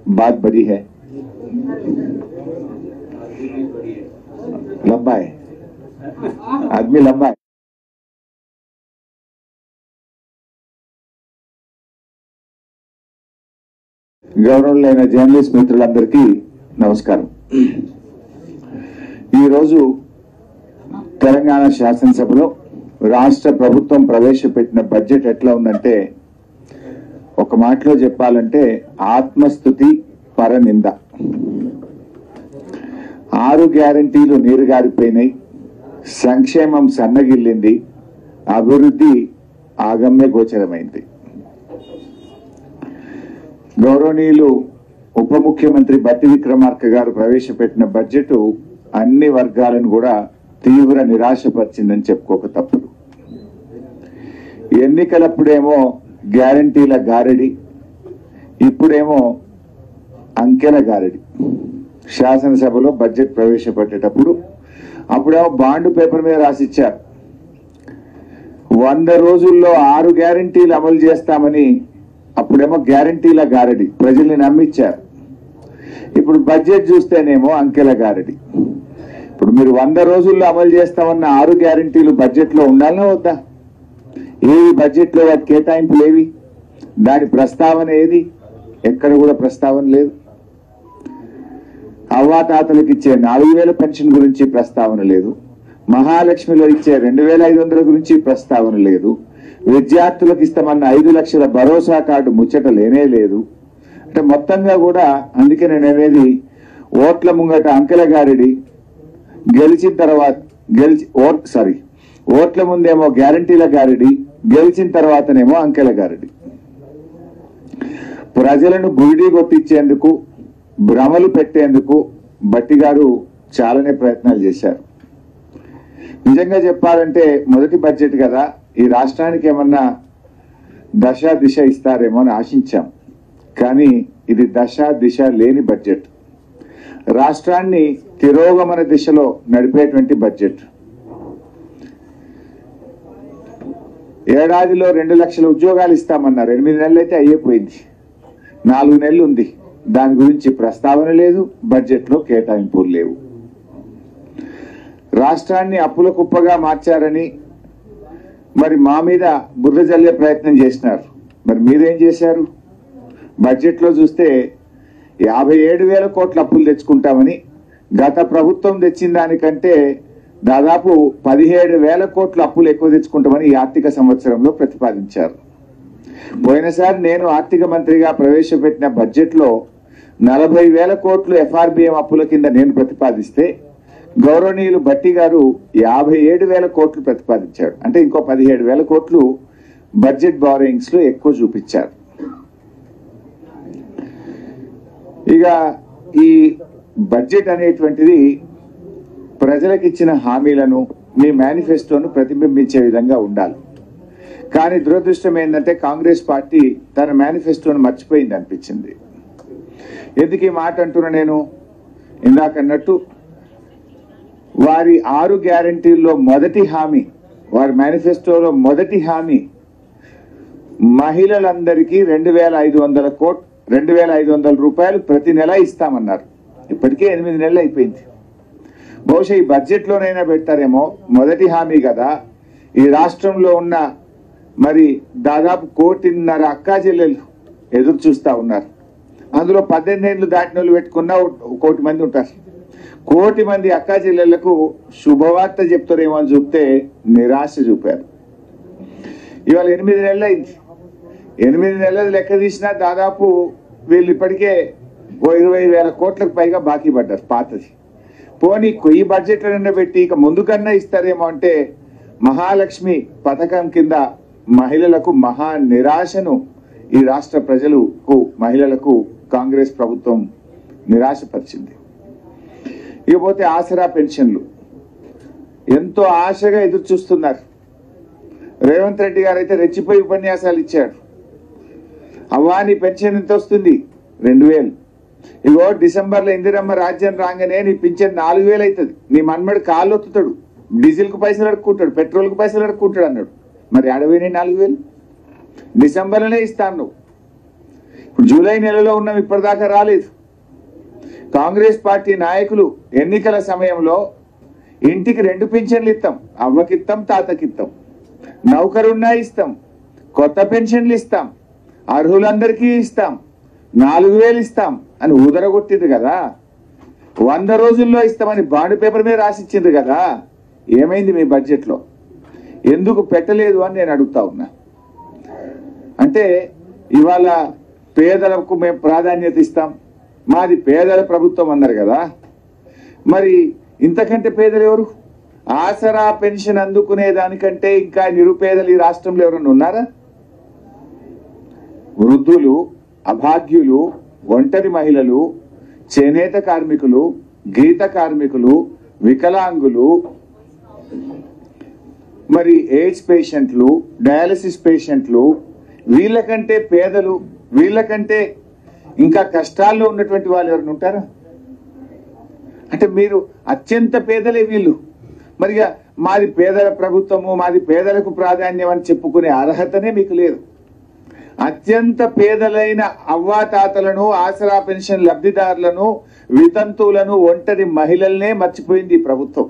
बात बड़ी है, लंबा है, आदमी लंबा है। గౌరవనీయులైన జర్నలిస్ట్ మిత్రులందరికీ నమస్కారం. ఈరోజు తెలంగాణ శాసనసభలో రాష్ట్ర ప్రభుత్వం ప్రవేశపెట్టిన బడ్జెట్ ఎట్లా ఉందంటే, ఒక మాటలో చెప్పాలంటే ఆత్మస్తుతి పరనింద. 6 గ్యారంటీలు నీరుగారిపోయినాయి, సంక్షేమం సన్నగిల్లింది, అభివృద్ధి ఆగమ్య గోచరమైంది. గౌరవనీయులు ఉప ముఖ్యమంత్రి బట్టి విక్రమార్క గారు ప్రవేశపెట్టిన బడ్జెట్ అన్ని వర్గాలను కూడా తీవ్ర నిరాశపరిచిందని చెప్పుకోక తప్పదు. ఎన్నికలప్పుడేమో గ్యారంటీల గారడి, ఇప్పుడేమో అంకెల గారడి. శాసనసభలో బడ్జెట్ ప్రవేశపెట్టేటప్పుడు అప్పుడేమో బాండ్ పేపర్ మీద రాసిచ్చారు, 100 రోజుల్లో 6 గ్యారంటీలు అమలు చేస్తామని. అప్పుడేమో గ్యారంటీల గారడి, ప్రజల్ని నమ్మించారు. ఇప్పుడు బడ్జెట్ చూస్తేనేమో అంకెల గారడి. ఇప్పుడు మీరు 100 రోజుల్లో అమలు చేస్తామన్న 6 గ్యారంటీలు బడ్జెట్ లో ఉండాలన్నా వద్దా? ఏవి బడ్జెట్ లో వాటి కేటాయింపులు ఏవి? దాని ప్రస్తావన ఏది? ఎక్కడ కూడా ప్రస్తావన లేదు. అవ్వాతాతలకు ఇచ్చే 4000 పెన్షన్ గురించి ప్రస్తావన లేదు. మహాలక్ష్మిలో ఇచ్చే 2500 గురించి ప్రస్తావన లేదు. విద్యార్థులకు ఇస్తామన్న 5 లక్షల భరోసా కార్డు ముచ్చట లేనే లేదు. అంటే మొత్తంగా కూడా, అందుకే నేను అనేది, ఓట్ల ముంగట అంకెల గారిడి, గెలిచిన తర్వాత ఓట్ల ముందేమో గ్యారంటీల గారిడి, గెలిచిన తర్వాతనేమో అంకెల గారిడి. ప్రజలను గురిడి కొట్టించేందుకు, భ్రమలు పెట్టేందుకు బట్టి గారు చాలానే ప్రయత్నాలు చేశారు. నిజంగా చెప్పాలంటే మొదటి బడ్జెట్ కదా, ఈ రాష్ట్రానికి ఏమన్నా దశ దిశ ఇస్తారేమో అని ఆశించాం. కానీ ఇది దశ దిశ లేని బడ్జెట్. రాష్ట్రాన్ని తిరోగమన దిశలో నడిపేటువంటి బడ్జెట్. ఏడాదిలో 2 లక్షల ఉద్యోగాలు ఇస్తామన్నారు, 8 నెలలు అయితే అయ్యిపోయింది, 4 నెలలు ఉంది. దాని గురించి ప్రస్తావన లేదు, బడ్జెట్ లో కేటాయింపులు లేవు. రాష్ట్రాన్ని అప్పుల కుప్పగా మార్చారని మరి మా మీద బుర్ర జల్లే ప్రయత్నం చేసినారు. మరి మీరేం చేశారు? బడ్జెట్ లో చూస్తే 57,000 కోట్ల అప్పులు తెచ్చుకుంటామని, గత ప్రభుత్వం తెచ్చిన దానికంటే దాదాపు 17,000 కోట్ల అప్పులు ఎక్కువ తెచ్చుకుంటామని ఈ ఆర్థిక సంవత్సరంలో ప్రతిపాదించారు. పోయినసారి నేను ఆర్థిక మంత్రిగా ప్రవేశపెట్టిన బడ్జెట్ లో 40,000 కోట్లు FRBM అప్పుల కింద నేను ప్రతిపాదిస్తే, గౌరవనీయులు బట్టి గారు 57,000 కోట్లు ప్రతిపాదించాడు. అంటే ఇంకో 17,000 కోట్లు బడ్జెట్ బారోయింగ్స్ లో ఎక్కువ చూపించారు. ఇక ఈ బడ్జెట్ అనేటువంటిది ప్రజలకు ఇచ్చిన హామీలను, మీ మేనిఫెస్టోను ప్రతిబింబించే విధంగా ఉండాలి. కానీ దురదృష్టం ఏంటంటే కాంగ్రెస్ పార్టీ తన మేనిఫెస్టోను మర్చిపోయింది అనిపించింది. ఎందుకు ఈ మాట అంటున్నా నేను? ఇందాకన్నట్టు వారి 6 గ్యారంటీల్లో మొదటి హామీ, వారి మేనిఫెస్టోలో మొదటి హామీ, మహిళలందరికీ 2,500 రూపాయలు ప్రతి నెల ఇస్తామన్నారు. ఇప్పటికే 8 నెలలు అయిపోయింది. బహుశా ఈ బడ్జెట్ లోనైనా పెడతారేమో. మొదటి హామీ కదా. ఈ రాష్ట్రంలో ఉన్న మరి దాదాపు 1.5 అక్కా చెల్లెలు ఎదురు చూస్తా ఉన్నారు. అందులో 18 ఏళ్ళు దాటిన వాళ్ళు పెట్టుకున్న 1 కోటి మంది ఉంటారు. 1 కోటి మంది అక్కా చెల్లెళ్లకు శుభవార్త చెప్తారేమో అని చూస్తే నిరాశ చూపారు. ఇవాళ 8 నెలలు అయింది. 8 నెలలు లెక్క తీసినా దాదాపు వీళ్ళు ఇప్పటికే 20,000 కోట్లకు పైగా బాకీ పడ్డారు పాతది. పోనీ ఈ బడ్జెట్లైనా పెట్టి ఇక ముందుకన్నా ఇస్తారేమో అంటే, మహాలక్ష్మి పథకం కింద మహిళలకు మహా నిరాశను ఈ రాష్ట్ర ప్రజలకు, మహిళలకు కాంగ్రెస్ ప్రభుత్వం నిరాశపరిచింది. ఇకపోతే ఆసరా పెన్షన్లు ఎంతో ఆశగా ఎదురు చూస్తున్నారు. రేవంత్ రెడ్డి గారు అయితే రెచ్చిపోయి ఉపన్యాసాలు ఇచ్చాడు. అవ్వా నీ పెన్షన్ ఎంత వస్తుంది? 2,000. ఇగో డిసెంబర్లో ఇందిరమ్మ రాజ్యం రాగానే నీ పింఛన్ 4,000 అవుతుంది. నీ మన్మడు కాళ్ళు ఒత్తుతాడు, డీజిల్ కు పైసలు అడుక్కుంటాడు, పెట్రోల్ కు పైసలు అడుక్కుంటాడు అన్నాడు. మరి 4,000 డిసెంబర్లోనే ఇస్తాను నువ్వు. ఇప్పుడు జూలై నెలలో ఉన్నాం, ఇప్పటిదాకా రాలేదు. కాంగ్రెస్ పార్టీ నాయకులు ఎన్నికల సమయంలో ఇంటికి 2 పింఛన్లు ఇస్తాం, అవ్వకిస్తాం, తాతకిస్తాం, నౌకరున్నా ఇస్తాం, కొత్త పెన్షన్లు ఇస్తాం, అర్హులందరికీ ఇస్తాం, 4000 ఇస్తాం అని ఊదరగొట్టింది కదా. 100 రోజుల్లో ఇస్తామని బాండ్ పేపర్ మీద రాసిచ్చింది కదా. ఏమైంది మీ బడ్జెట్లో? ఎందుకు పెట్టలేదు అని నేను అడుగుతా ఉన్నా. అంటే ఇవాళ పేదలకు మేము ప్రాధాన్యత ఇస్తాం, మాది పేదల ప్రభుత్వం అన్నారు కదా. మరి ఇంతకంటే పేదలు ఎవరు? ఆసరా పెన్షన్ అందుకునే దానికంటే ఇంకా నిరుపేదలు ఈ రాష్ట్రంలో ఎవరన్నా ఉన్నారా? వృద్ధులు, అభాగ్యులు, ఒంటరి మహిళలు, చేనేత కార్మికులు, గీత కార్మికులు, వికలాంగులు, మరి ఎయిడ్స్ పేషెంట్లు, డయాలసిస్ పేషెంట్లు, వీళ్ళకంటే పేదలు, వీళ్ళకంటే ఇంకా కష్టాల్లో ఉన్నటువంటి వాళ్ళు ఎవరైనా ఉంటారా? అంటే మీరు అత్యంత పేదలే వీళ్ళు. మరి మాది పేదల ప్రభుత్వము, మాది పేదలకు ప్రాధాన్యం అని చెప్పుకునే అర్హతనే మీకు లేదు. అత్యంత పేదలైన అవ్వాతాతలను, ఆసరా పెన్షన్ లబ్ధిదారులను, వితంతువులను, ఒంటరి మహిళలనే మర్చిపోయింది ఈ ప్రభుత్వం.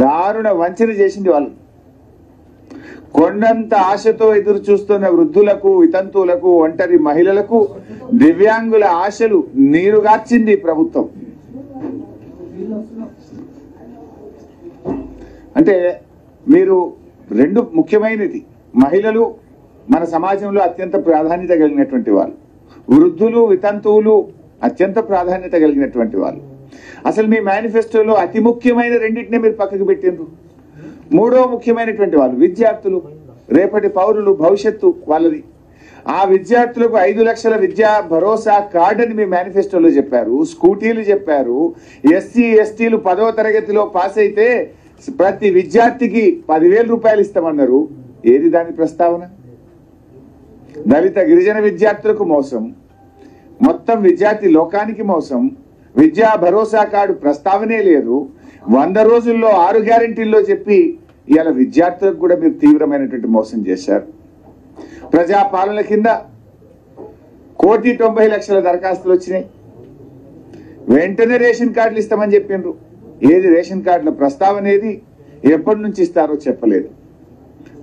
దారుణ వంచన చేసింది వాళ్ళు. కొండంత ఆశతో ఎదురు చూస్తున్న వృద్ధులకు, వితంతువులకు, ఒంటరి మహిళలకు, దివ్యాంగుల ఆశలు నీరుగార్చింది ప్రభుత్వం. అంటే మీరు 2 ముఖ్యమైనది, మహిళలు మన సమాజంలో అత్యంత ప్రాధాన్యత కలిగినటువంటి వాళ్ళు, వృద్ధులు, వితంతువులు అత్యంత ప్రాధాన్యత కలిగినటువంటి వాళ్ళు. అసలు మీ మేనిఫెస్టోలో అతి ముఖ్యమైన 2టినే మీరు పక్కకు పెట్టిండ్రు. 3వ ముఖ్యమైనటువంటి వాళ్ళు విద్యార్థులు, రేపటి పౌరులు, భవిష్యత్తు వాళ్ళది. ఆ విద్యార్థులకు 5 లక్షల విద్యా భరోసా కార్డు అని మీ మేనిఫెస్టోలో చెప్పారు. స్కూటీలు చెప్పారు. ఎస్సీ ఎస్టీలు 10వ తరగతిలో పాస్ అయితే ప్రతి విద్యార్థికి 10,000 రూపాయలు ఇస్తామన్నారు. ఏది దాని ప్రస్తావన? దళిత గిరిజన విద్యార్థులకు మోసం, మొత్తం విద్యార్థి లోకానికి మోసం. విద్యా భరోసా కార్డు ప్రస్తావనే లేదు. 100 రోజుల్లో 6 గ్యారెంటీల్లో చెప్పి ఇవాళ విద్యార్థులకు కూడా మీరు తీవ్రమైనటువంటి మోసం చేశారు. ప్రజాపాలన కింద 1,90,00,000 దరఖాస్తులు వచ్చినాయి. వెంటనే రేషన్ కార్డులు ఇస్తామని చెప్పిండ్రు. ఏది రేషన్ కార్డుల ప్రస్తావన ఏది? ఎప్పటి నుంచి ఇస్తారో చెప్పలేదు.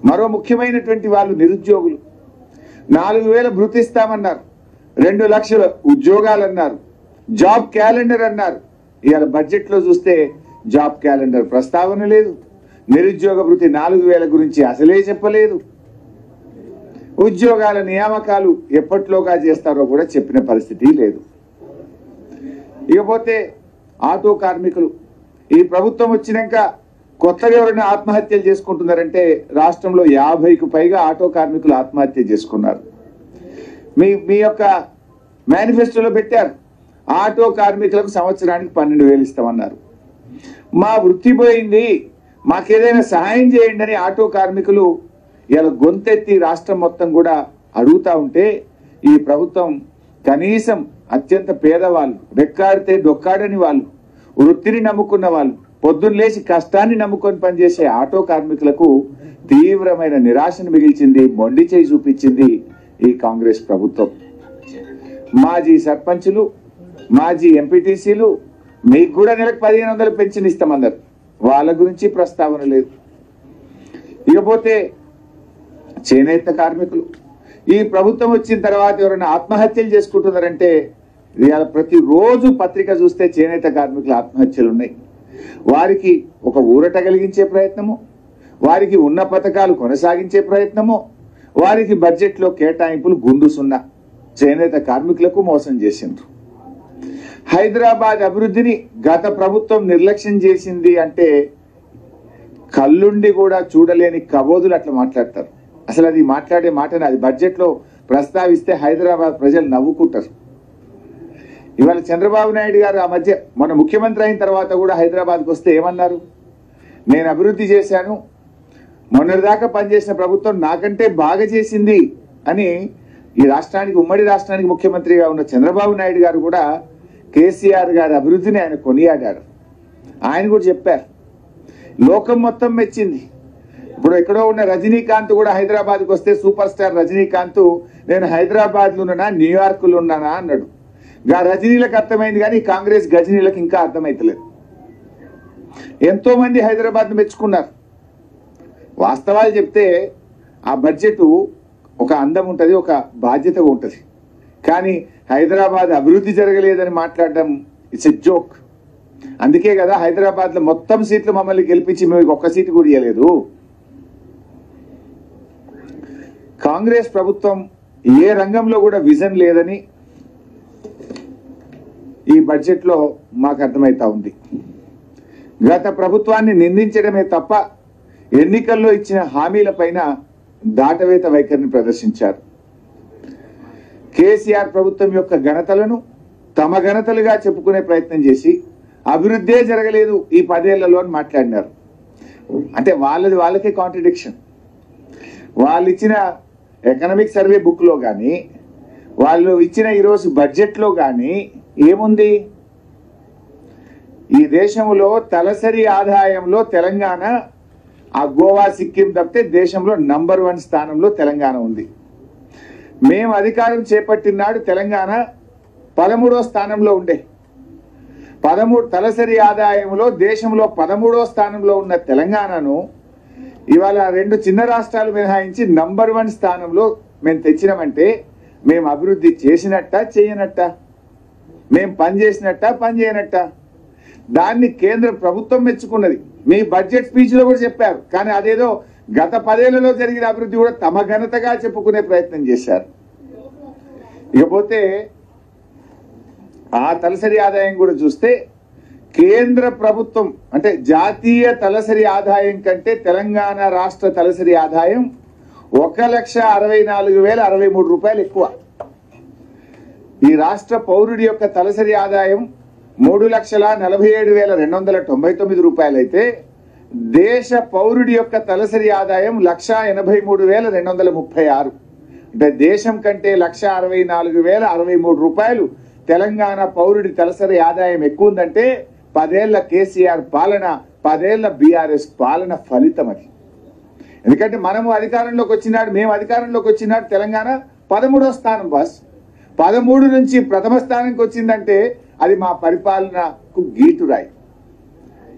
మరో ముఖ్యమైనటువంటి వాళ్ళు నిరుద్యోగులు. 4,000 భృతి ఇస్తామన్నారు, 2 లక్షల ఉద్యోగాలు అన్నారు, జాబ్ క్యాలెండర్ అన్నారు. ఇవాళ బడ్జెట్ లో చూస్తే జాబ్ క్యాలెండర్ ప్రస్తావన లేదు. నిరుద్యోగ భృతి 4,000 గురించి అసలే చెప్పలేదు. ఉద్యోగాల నియామకాలు ఎప్పట్లోగా చేస్తారో కూడా చెప్పిన పరిస్థితి లేదు. ఇకపోతే ఆటో కార్మికులు, ఈ ప్రభుత్వం వచ్చినాక కొత్తగా ఎవరైనా ఆత్మహత్యలు చేసుకుంటున్నారంటే రాష్ట్రంలో 50కు పైగా ఆటో కార్మికులు ఆత్మహత్య చేసుకున్నారు. మీ యొక్క మేనిఫెస్టోలో పెట్టారు, ఆటో కార్మికులకు సంవత్సరానికి 12,000 ఇస్తామన్నారు. మా వృత్తి పోయింది, మాకేదైనా సహాయం చేయండి అని ఆటో కార్మికులు ఇలా గొంతెత్తి రాష్ట్రం మొత్తం కూడా అడుగుతా ఉంటే ఈ ప్రభుత్వం కనీసం అత్యంత పేదవాళ్ళు, రెక్కాడితే డొక్కాడని వాళ్ళు, వృత్తిని నమ్ముకున్న వాళ్ళు, పొద్దున్న లేచి కష్టాన్ని నమ్ముకొని పనిచేసే ఆటో కార్మికులకు తీవ్రమైన నిరాశను మిగిల్చింది, మొండి చేయి చూపించింది ఈ కాంగ్రెస్ ప్రభుత్వం. మాజీ సర్పంచులు, మాజీ ఎంపీటీసీలు మీకు కూడా నెలకు 1,500 పెన్షన్ ఇస్తామన్నారు. వాళ్ళ గురించి ప్రస్తావన లేదు. ఇకపోతే చేనేత కార్మికులు, ఈ ప్రభుత్వం వచ్చిన తర్వాత ఎవరైనా ఆత్మహత్యలు చేసుకుంటున్నారంటే ఇవాళ ప్రతిరోజు పత్రిక చూస్తే చేనేత కార్మికుల ఆత్మహత్యలు ఉన్నాయి. వారికి ఒక ఊరట కలిగించే ప్రయత్నము, వారికి ఉన్న పథకాలు కొనసాగించే ప్రయత్నము, వారికి బడ్జెట్లో కేటాయింపులు గుండు సున్నా. చేనేత కార్మికులకు మోసం చేసిండ్రు. హైదరాబాద్ అభివృద్ధిని గత ప్రభుత్వం నిర్లక్ష్యం చేసింది అంటే కళ్ళుండి కూడా చూడలేని కబోదులు అట్లా మాట్లాడతారు. అసలు అది మాట్లాడే మాటని అది బడ్జెట్లో ప్రస్తావిస్తే హైదరాబాద్ ప్రజలు నవ్వుకుంటారు. ఇవాళ చంద్రబాబు నాయుడు గారు ఆ మధ్య మన ముఖ్యమంత్రి అయిన తర్వాత కూడా హైదరాబాద్కి వస్తే ఏమన్నారు? నేను అభివృద్ధి చేశాను, మొన్నటిదాకా పనిచేసిన ప్రభుత్వం నాకంటే బాగా చేసింది అని ఈ రాష్ట్రానికి, ఉమ్మడి రాష్ట్రానికి ముఖ్యమంత్రిగా ఉన్న చంద్రబాబు నాయుడు గారు కూడా కేసీఆర్ గారి అభివృద్ధిని ఆయన కొనియాడారు. ఆయన కూడా చెప్పారు, లోకం మొత్తం మెచ్చింది. ఇప్పుడు ఎక్కడో ఉన్న రజనీకాంత్ కూడా హైదరాబాద్కి వస్తే సూపర్ స్టార్ రజనీకాంత్ నేను హైదరాబాద్లో ఉన్నానా న్యూయార్క్లో ఉన్నానా అన్నాడు. గా రజనీలకు అర్థమైంది కానీ కాంగ్రెస్ గజనీలకు ఇంకా అర్థమైతలేదు. ఎంతో మంది హైదరాబాద్ను మెచ్చుకున్నారు. వాస్తవాలు చెప్తే ఆ బడ్జెట్ ఒక అందం ఉంటుంది, ఒక బాధ్యత ఉంటుంది. కానీ హైదరాబాద్ అభివృద్ధి జరగలేదని మాట్లాడడం ఇట్స్ ఎ జోక్. అందుకే కదా హైదరాబాద్లో మొత్తం సీట్లు మమ్మల్ని గెలిపించి మేము ఒక్క సీటు కూడా ఇవ్వలేదు. కాంగ్రెస్ ప్రభుత్వం ఏ రంగంలో కూడా విజన్ లేదని ఈ బడ్జెట్లో మాకు అర్థమవుతా ఉంది. గత ప్రభుత్వాన్ని నిందించడమే తప్ప ఎన్నికల్లో ఇచ్చిన హామీలపైన దాటవేత వైఖరిని ప్రదర్శించారు. కేసీఆర్ ప్రభుత్వం యొక్క ఘనతలను తమ ఘనతలుగా చెప్పుకునే ప్రయత్నం చేసి అభివృద్ధే జరగలేదు ఈ 10 ఏళ్లలో అని మాట్లాడినారు. అంటే వాళ్ళకే కాంట్రడిక్షన్. వాళ్ళు ఇచ్చిన ఎకనామిక్ సర్వే బుక్లో కానీ వాళ్ళు ఇచ్చిన ఈరోజు బడ్జెట్లో కానీ ఏముంది? ఈ దేశంలో తలసరి ఆదాయంలో తెలంగాణ ఆ గోవా సిక్కిం తప్పితే దేశంలో నంబర్ 1 స్థానంలో తెలంగాణ ఉంది. మేము అధికారం చేపట్టినాడు తెలంగాణ 13వ స్థానంలో ఉండే. 13 తలసరి ఆదాయంలో దేశంలో 13వ స్థానంలో ఉన్న తెలంగాణను ఇవాళ 2 చిన్న రాష్ట్రాలు మినహాయించి నంబర్ 1 స్థానంలో మేము తెచ్చినామంటే మేము అభివృద్ధి చేసినట్ట చేయనట్ట, మేము పని చేసినట్ట పని చేయనట్ట? దాన్ని కేంద్ర ప్రభుత్వం మెచ్చుకున్నది. మీ బడ్జెట్ స్పీచ్లో కూడా చెప్పారు. కానీ అదేదో గత 10 ఏళ్లలో జరిగిన అభివృద్ధి కూడా తమ ఘనతగా చెప్పుకునే ప్రయత్నం చేశారు. ఇకపోతే ఆ తలసరి ఆదాయం కూడా చూస్తే కేంద్ర ప్రభుత్వం అంటే జాతీయ తలసరి ఆదాయం కంటే తెలంగాణ రాష్ట్ర తలసరి ఆదాయం 1,64,063 రూపాయలు ఎక్కువ. ఈ రాష్ట్ర పౌరుడి యొక్క తలసరి ఆదాయం 3,47,299 రూపాయలు అయితే దేశ పౌరుడి యొక్క తలసరి ఆదాయం 1,83,236. అంటే దేశం కంటే 1,64,063 రూపాయలు తెలంగాణ పౌరుడి తలసరి ఆదాయం ఎక్కువ ఉందంటే 10 ఏళ్ల కేసీఆర్ పాలన, 10 ఏళ్ల బీఆర్ఎస్ పాలన ఫలితం అది. ఎందుకంటే మేము అధికారంలోకి వచ్చినాడు తెలంగాణ 13వ స్థానం బాస్. 13 నుంచి ప్రథమ స్థానానికి వచ్చిందంటే అది మా పరిపాలనకు గీటురాయి.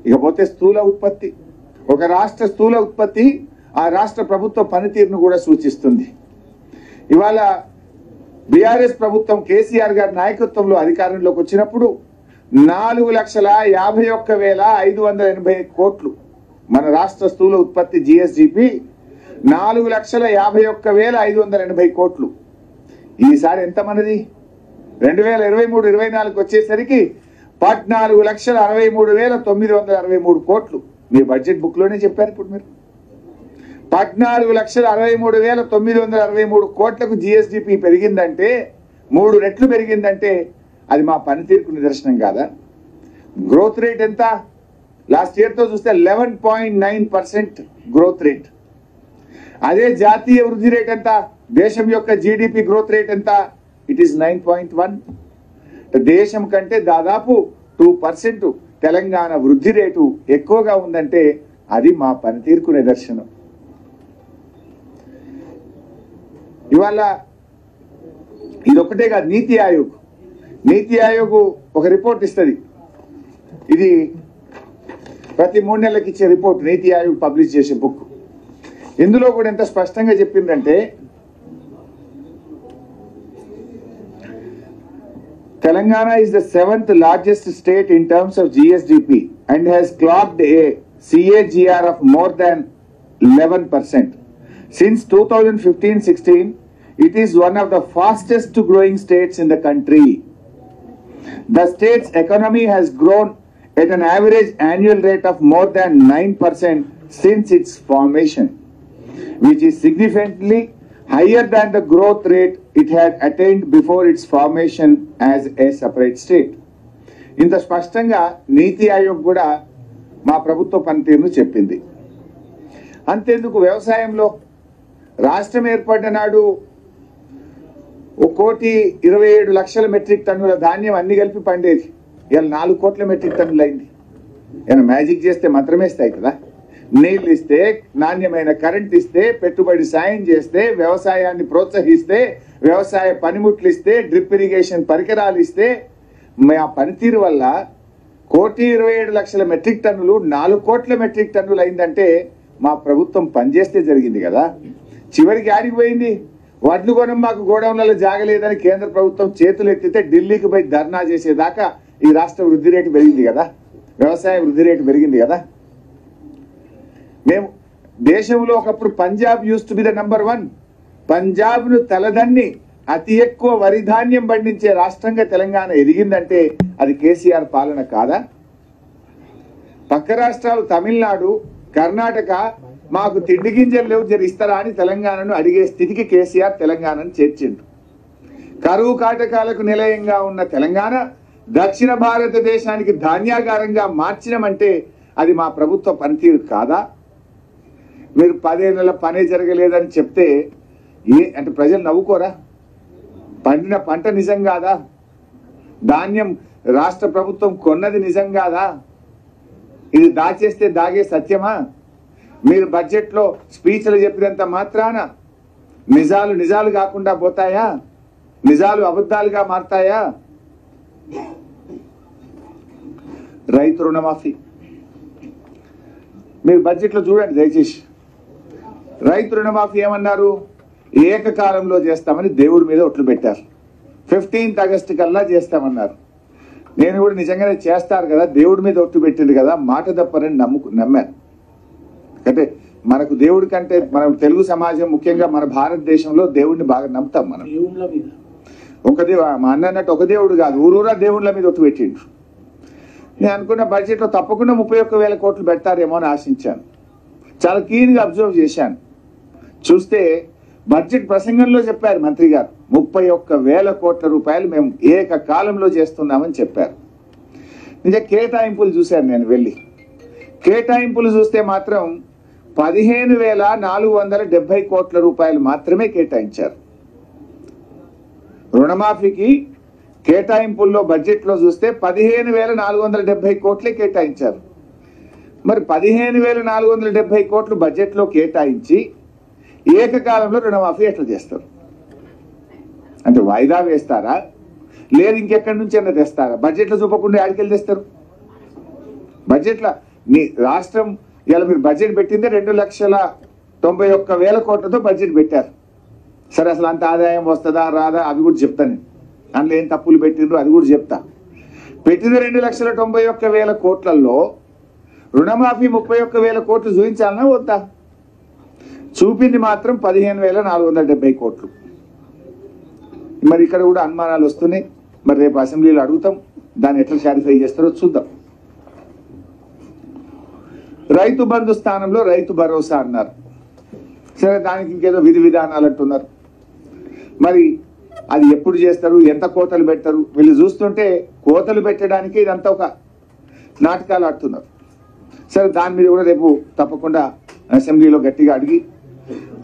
ఇకపోతే స్థూల ఉత్పత్తి, ఒక రాష్ట్ర స్థూల ఉత్పత్తి ఆ రాష్ట్ర ప్రభుత్వ పనితీరును కూడా సూచిస్తుంది. ఇవాళ బీఆర్ఎస్ ప్రభుత్వం కేసీఆర్ గారి నాయకత్వంలో అధికారంలోకి వచ్చినప్పుడు 4,51,580 కోట్లు మన రాష్ట్ర స్థూల ఉత్పత్తి జిఎస్డిపి 4,51,580 కోట్లు. ఈసారి ఎంత మనది? 2023-24 వచ్చేసరికి 14,63,963 కోట్లు. మీ బడ్జెట్ బుక్ లోనే చెప్పారు. ఇప్పుడు మీరు 14,63,963 కోట్లకు జిఎస్డిపి పెరిగిందంటే 3 రెట్లు పెరిగిందంటే అది మా పనితీరుకు నిదర్శనం కాదా? గ్రోత్ రేట్ ఎంత? లాస్ట్ ఇయర్ తో చూస్తే 11.9% గ్రోత్ రేట్. అదే జాతీయ వృద్ధి రేట్ ఎంత? దేశం యొక్క జీడిపి గ్రోత్ రేట్ ఎంత? It is 9.1. దేశం కంటే దాదాపు 2% తెలంగాణ వృద్ధి రేటు ఎక్కువగా ఉందంటే అది మా పనితీరుకు నిదర్శనం. ఇవాళ ఇదొక్కటే కాదు, నీతి ఆయోగ్ ఒక రిపోర్ట్ ఇస్తుంది. ఇది ప్రతి 3 నెలలకు ఇచ్చే రిపోర్ట్ నీతి ఆయోగ్ పబ్లిష్ చేసే బుక్. ఇందులో కూడా ఎంత స్పష్టంగా చెప్పిందంటే Telangana is the 7th largest state in terms of GSDP and has clocked a CAGR of more than 11%. Since 2015-16, it is one of the fastest growing states in the country. The state's economy has grown at an average annual rate of more than 9% since its formation, which is significantly higher than the growth rate it had attained before its formation as a separate state. ఇంత స్పష్టంగా నీతి ఆయోగ్ కూడా మా ప్రభుత్వ పనితీరును చెప్పింది. అంతేందుకు వ్యవసాయంలో రాష్ట్రం ఏర్పడిన నాడు 1,27,00,000 మెట్రిక్ టన్నుల ధాన్యం అన్ని కలిపి పండేది. ఇలా 4 కోట్ల మెట్రిక్ టన్నులు అయింది. ఏమైనా మ్యాజిక్ చేస్తే మంత్రమేస్తే అవుతుందా? నీళ్ళు ఇస్తే, నాణ్యమైన కరెంట్ ఇస్తే, పెట్టుబడి సాయం చేస్తే, వ్యవసాయాన్ని ప్రోత్సహిస్తే, వ్యవసాయ పనిముట్లు ఇస్తే, డ్రిప్ ఇరిగేషన్ పరికరాలు ఇస్తే, ఆ పనితీరు వల్ల 1,27,00,000 మెట్రిక్ టన్నులు 4 కోట్ల మెట్రిక్ టన్నులు అయిందంటే మా ప్రభుత్వం పనిచేస్తే జరిగింది కదా. చివరికి ఆడికి పోయింది, వడ్లు కొనం మాకు గోడౌన్లలో జాగలేదని కేంద్ర ప్రభుత్వం చేతులు ఎత్తితే ఢిల్లీకి పోయి ధర్నా చేసేదాకా ఈ రాష్ట్ర వృద్ధి రేటు పెరిగింది కదా, వ్యవసాయ వృద్ధి రేటు పెరిగింది కదా. మేము దేశంలో ఒకప్పుడు Punjab use to be the number 1. పంజాబ్ను తలదన్ని అతి ఎక్కువ వరి ధాన్యం పండించే రాష్ట్రంగా తెలంగాణ ఎదిగిందంటే అది కేసీఆర్ పాలన కాదా? పక్క రాష్ట్రాలు తమిళనాడు, కర్ణాటక మాకు తిండి గింజలు లేవు జర ఇస్తారా అని తెలంగాణను అడిగే స్థితికి కేసీఆర్ తెలంగాణను చేర్చిండు. కరువు కాటకాలకు నిలయంగా ఉన్న తెలంగాణ దక్షిణ భారతదేశానికి ధాన్యాగారంగా మార్చినమంటే అది మా ప్రభుత్వ పనితీరు కాదా? మీరు 10 ఏళ్ల పనే జరగలేదని చెప్తే అంటే ప్రజలు నవ్వుకోరా? పండిన పంట నిజం కాదా? ధాన్యం రాష్ట్ర ప్రభుత్వం కొన్నది నిజం కాదా? ఇది దాచేస్తే దాగే సత్యమా? మీరు బడ్జెట్లో స్పీచ్లు చెప్పినంత మాత్రాన నిజాలు నిజాలు కాకుండా పోతాయా? నిజాలు అబద్ధాలుగా మారతాయా? రైతు రుణమాఫీ మీరు బడ్జెట్లో చూడండి దయచేసి. రైతు రుణమాఫీ ఏమన్నారు? ఏకకాలంలో చేస్తామని దేవుడి మీద ఒట్లు పెట్టారు. 15th ఆగస్టు కల్లా చేస్తామన్నారు. నేను కూడా నిజంగానే చేస్తారు కదా, దేవుడి మీద ఒట్టు పెట్టింది కదా, మాట తప్పరని నమ్మాను. అంటే మనకు దేవుడి కంటే మన తెలుగు సమాజం ముఖ్యంగా మన భారతదేశంలో దేవుడిని బాగా నమ్ముతాం. మనం మా అన్న అన్నట్టు ఒక దేవుడు కాదు, ఊరూరా దేవుళ్ళ మీద ఒట్టు పెట్టిండు. నేను అనుకున్న బడ్జెట్లో తప్పకుండా 31,000 కోట్లు పెడతారేమో అని ఆశించాను. చాలా క్లీన్గా అబ్జర్వ్ చేశాను. చూస్తే బడ్జెట్ ప్రసంగంలో చెప్పారు మంత్రి గారు 31,000 కోట్ల రూపాయలు మేము ఏకకాలంలో చేస్తున్నామని చెప్పారు. నిజ కేటాయింపులు చూశాను నేను వెళ్ళి. కేటాయింపులు చూస్తే మాత్రం 15,470 కోట్ల రూపాయలు మాత్రమే కేటాయించారు. రుణమాఫీకి కేటాయింపుల్లో బడ్జెట్లో చూస్తే 15,470 కోట్లే కేటాయించారు. మరి 15,470 కోట్లు బడ్జెట్లో కేటాయించి ఏకకాలంలో రుణమాఫీ ఎట్లా చేస్తారు? అంటే వాయిదా వేస్తారా, లేదు ఇంకెక్కడి నుంచి అన్న తెస్తారా? బడ్జెట్లో చూపకుండా ఆడికెళ్ళి తెస్తారు. బడ్జెట్లో మీ రాష్ట్రం ఇలా మీరు బడ్జెట్ పెట్టిందే 2,91,000 కోట్లతో బడ్జెట్ పెట్టారు. సరే అసలు అంత ఆదాయం వస్తుందా రాదా అవి కూడా చెప్తాను నేను. అందులో ఏం తప్పులు పెట్టిండ్రు అది కూడా చెప్తా. పెట్టింది 2,91,000 కోట్లలో రుణమాఫీ 31,000 కోట్లు చూపించాలన్నా వద్దా? చూపింది మాత్రం 15,470 కోట్లు. మరి ఇక్కడ కూడా అనుమానాలు వస్తున్నాయి. మరి రేపు అసెంబ్లీలో అడుగుతాం, దాన్ని ఎట్లా సాటిస్ఫై చేస్తారో చూద్దాం. రైతు బంధు స్థానంలో రైతు భరోసా అన్నారు. సరే దానికి ఇంకేదో విధి విధానాలు అంటున్నారు. మరి అది ఎప్పుడు చేస్తారు, ఎంత కోతలు పెడతారు? వీళ్ళు చూస్తుంటే కోతలు పెట్టడానికి ఇదంతా ఒక నాటకాలు ఆడుతున్నారు. సరే దాని మీద కూడా రేపు తప్పకుండా అసెంబ్లీలో గట్టిగా అడిగి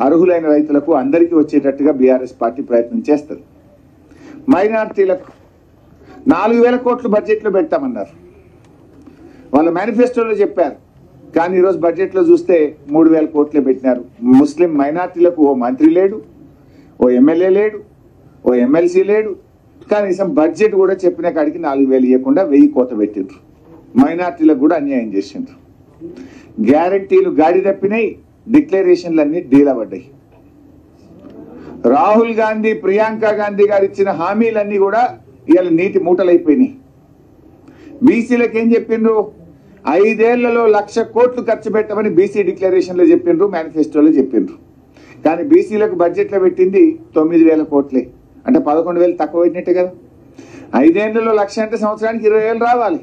అర్హులైన రైతులకు అందరికీ వచ్చేటట్టుగా బీఆర్ఎస్ పార్టీ ప్రయత్నం చేస్తారు. మైనార్టీలకు 4,000 కోట్లు బడ్జెట్లో పెడతామన్నారు. వాళ్ళ మేనిఫెస్టోలో చెప్పారు. కానీ ఈరోజు బడ్జెట్లో చూస్తే 3,000 కోట్లే పెట్టినారు. ముస్లిం మైనార్టీలకు ఓ మంత్రి లేడు, ఓ ఎమ్మెల్యే లేడు, ఓ ఎమ్మెల్సీ లేడు. కనీసం బడ్జెట్ కూడా చెప్పిన కాడికి 4,000 ఇవ్వకుండా 1,000 కోత పెట్టిండ్రు. మైనార్టీలకు కూడా అన్యాయం చేసిండ్రు. గ్యారంటీలు గాడి తప్పినాయి, డిక్లరేషన్లన్నీ డీలబడ్డాయి. రాహుల్ గాంధీ, ప్రియాంక గాంధీ గారు ఇచ్చిన హామీలన్నీ కూడా ఇవాళ నీటి మూటలైపోయినాయి. బీసీలకు ఏం చెప్పిండ్రు? 5 ఏళ్లలో 1,00,000 కోట్లు ఖర్చు పెట్టమని బీసీ డిక్లరేషన్లో చెప్పిండ్రు, మేనిఫెస్టోలో చెప్పిండ్రు. కానీ బీసీలకు బడ్జెట్లో పెట్టింది 9,000 కోట్లే. అంటే 11,000 తక్కువ పెట్టినట్టే కదా. 5 ఏళ్లలో 1,00,000 అంటే సంవత్సరానికి 20,000 రావాలి.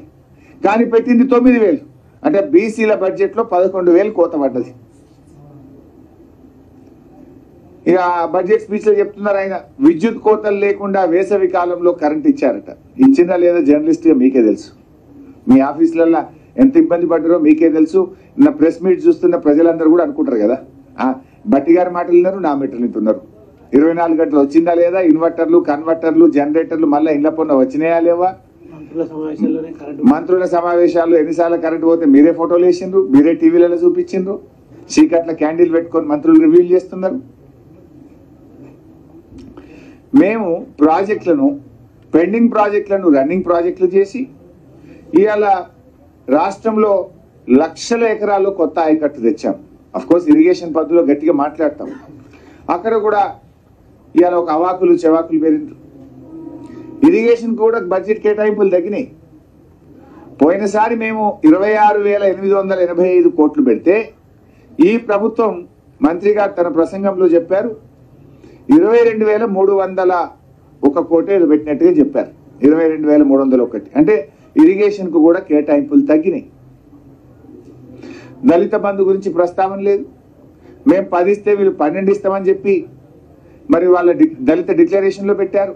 కానీ పెట్టింది 9,000. అంటే బీసీల బడ్జెట్లో 11,000 కోత పడ్డది. ఇక బడ్జెట్ స్పీచ్లో చెప్తున్నారు ఆయన, విద్యుత్ కోతలు లేకుండా వేసవి కాలంలో కరెంట్ ఇచ్చారట. ఇచ్చిందా లేదా జర్నలిస్ట్గా మీకే తెలుసు. మీ ఆఫీసులలో ఎంత ఇబ్బంది పడ్డారో మీకే తెలుసు. నా ప్రెస్ మీట్ చూస్తున్న ప్రజలందరూ కూడా అనుకుంటారు కదా, బట్టి గారి మాటలు విన్నారు, నా మీటర్లు వింటున్నారు. 24 గంటలు వచ్చిందా లేదా? ఇన్వర్టర్లు, కన్వర్టర్లు, జనరేటర్లు మళ్ళీ ఇళ్ల పన్ను వచ్చినాయా లేవా? మంత్రుల సమావేశాల్లో ఎన్నిసార్లు కరెంట్ పోతే మీరే ఫోటోలు వేసిండ్రు, మీరే టీవీలలో చూపించిండ్రు, చీకట్ల క్యాండిల్ పెట్టుకొని మంత్రులు రివీల్ చేస్తున్నారు. మేము ప్రాజెక్టులను, పెండింగ్ ప్రాజెక్టులను రన్నింగ్ ప్రాజెక్టులు చేసి ఇవాళ రాష్ట్రంలో లక్షల ఎకరాల్లో కొత్త ఆయకట్టు తెచ్చాం. అఫ్కోర్స్ ఇరిగేషన్ పద్ధతిలో గట్టిగా మాట్లాడతాం. అక్కడ కూడా ఇవాళ ఒక అవాకులు చెవాకులు పెరిగింది. ఇరిగేషన్ కూడా బడ్జెట్ కేటాయింపులు తగ్గినాయి. పోయినసారి మేము 26,885 కోట్లు పెడితే ఈ ప్రభుత్వం మంత్రి గారు తన ప్రసంగంలో చెప్పారు 22,301 కోటి పెట్టినట్టుగా చెప్పారు. 22,301 అంటే ఇరిగేషన్ కు కూడా కేటాయింపులు తగ్గినాయి. దళిత బంధు గురించి ప్రస్తావన లేదు. మేము 10 ఇస్తే వీళ్ళు 12 ఇస్తామని చెప్పి మరి వాళ్ళ దళిత డిక్లరేషన్లో పెట్టారు,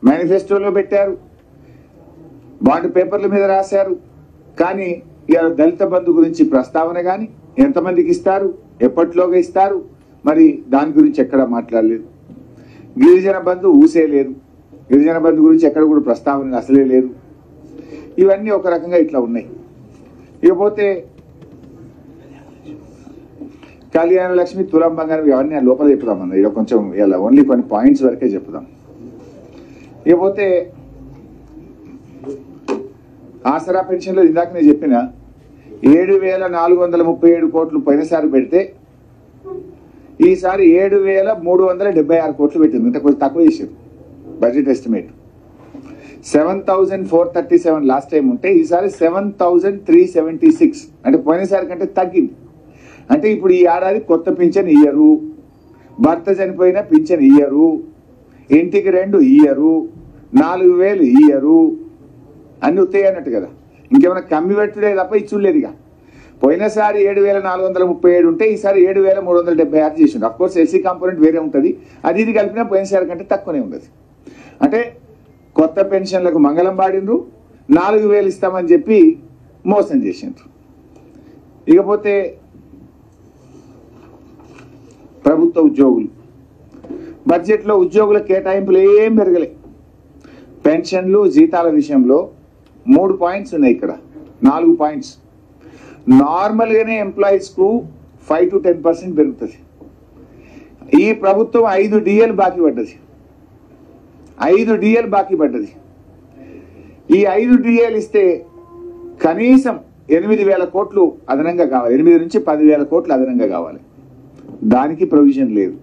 మేనిఫెస్టోలో పెట్టారు, బాండ్ పేపర్ల మీద రాశారు. కానీ ఇవాళ దళిత బంధు గురించి ప్రస్తావన కానీ ఎంతమందికి ఇస్తారు, ఎప్పటిలోగా ఇస్తారు, మరి దాని గురించి ఎక్కడ మాట్లాడలేదు. గిరిజన బంధు ఊసే లేదు. గిరిజన బంధు గురించి ఎక్కడ కూడా ప్రస్తావన అసలే లేదు. ఇవన్నీ ఒక రకంగా ఇట్లా ఉన్నాయి. ఇకపోతే కళ్యాణ లక్ష్మి, తులం బంగారం ఇవన్నీ లోపల చెప్పుదామన్నా. ఇలా కొంచెం ఇలా ఓన్లీ కొన్ని పాయింట్స్ వరకే చెప్పుదాం. ఇకపోతే ఆసరా పెన్షన్లో ఇందాక నేను చెప్పిన 7,437 కోట్లు పోయినసారి పెడితే ఈసారి 7,376 కోట్లు పెట్టింది. అంటే కొంచెం తక్కువ చేశారు బడ్జెట్ ఎస్టిమేట్. 7,437 లాస్ట్ టైం ఉంటే ఈసారి 7,376 అంటే పోయినసారి కంటే తగ్గింది. అంటే ఇప్పుడు ఈ ఏడాది కొత్త పింఛన్ ఇయ్యరు, భర్త చనిపోయినా పింఛన్ ఇయ్యరు, ఇంటికి 2 ఇయ్యరు, 4,000 ఇయ్యరు, అన్ని ఉత్తాయి అన్నట్టు కదా. ఇంకేమైనా కమ్మి పెట్టుడే తప్ప ఇచ్చులేదు. ఇక పోయినసారి 7,437 ఉంటే ఈసారి 7,376 చేసిండు. అఫ్కోర్స్ ఎస్సీ కాంపోనెంట్ వేరే ఉంటుంది, అది ఇది కలిపినా పోయినసారి కంటే తక్కువనే ఉండదు. అంటే కొత్త పెన్షన్లకు మంగళం పాడిండ్రు, 4,000 ఇస్తామని చెప్పి మోసం చేసిండ్రు. ఇకపోతే ప్రభుత్వ ఉద్యోగులు, బడ్జెట్లో ఉద్యోగుల కేటాయింపులు ఏం పెరగలే. పెన్షన్లు, జీతాల విషయంలో 3 పాయింట్స్ ఉన్నాయి, ఇక్కడ 4 పాయింట్స్. నార్మల్గానే ఎంప్లాయీస్కు 5 to 10% పెరుగుతుంది. ఈ ప్రభుత్వం 5 DL బాకీ పడ్డది. 5 DL బాకీ పడ్డది. ఈ 5 DL ఇస్తే కనీసం 8,000 కోట్లు అదనంగా కావాలి. 8 నుంచి 10,000 కోట్లు అదనంగా కావాలి. దానికి ప్రొవిజన్ లేదు.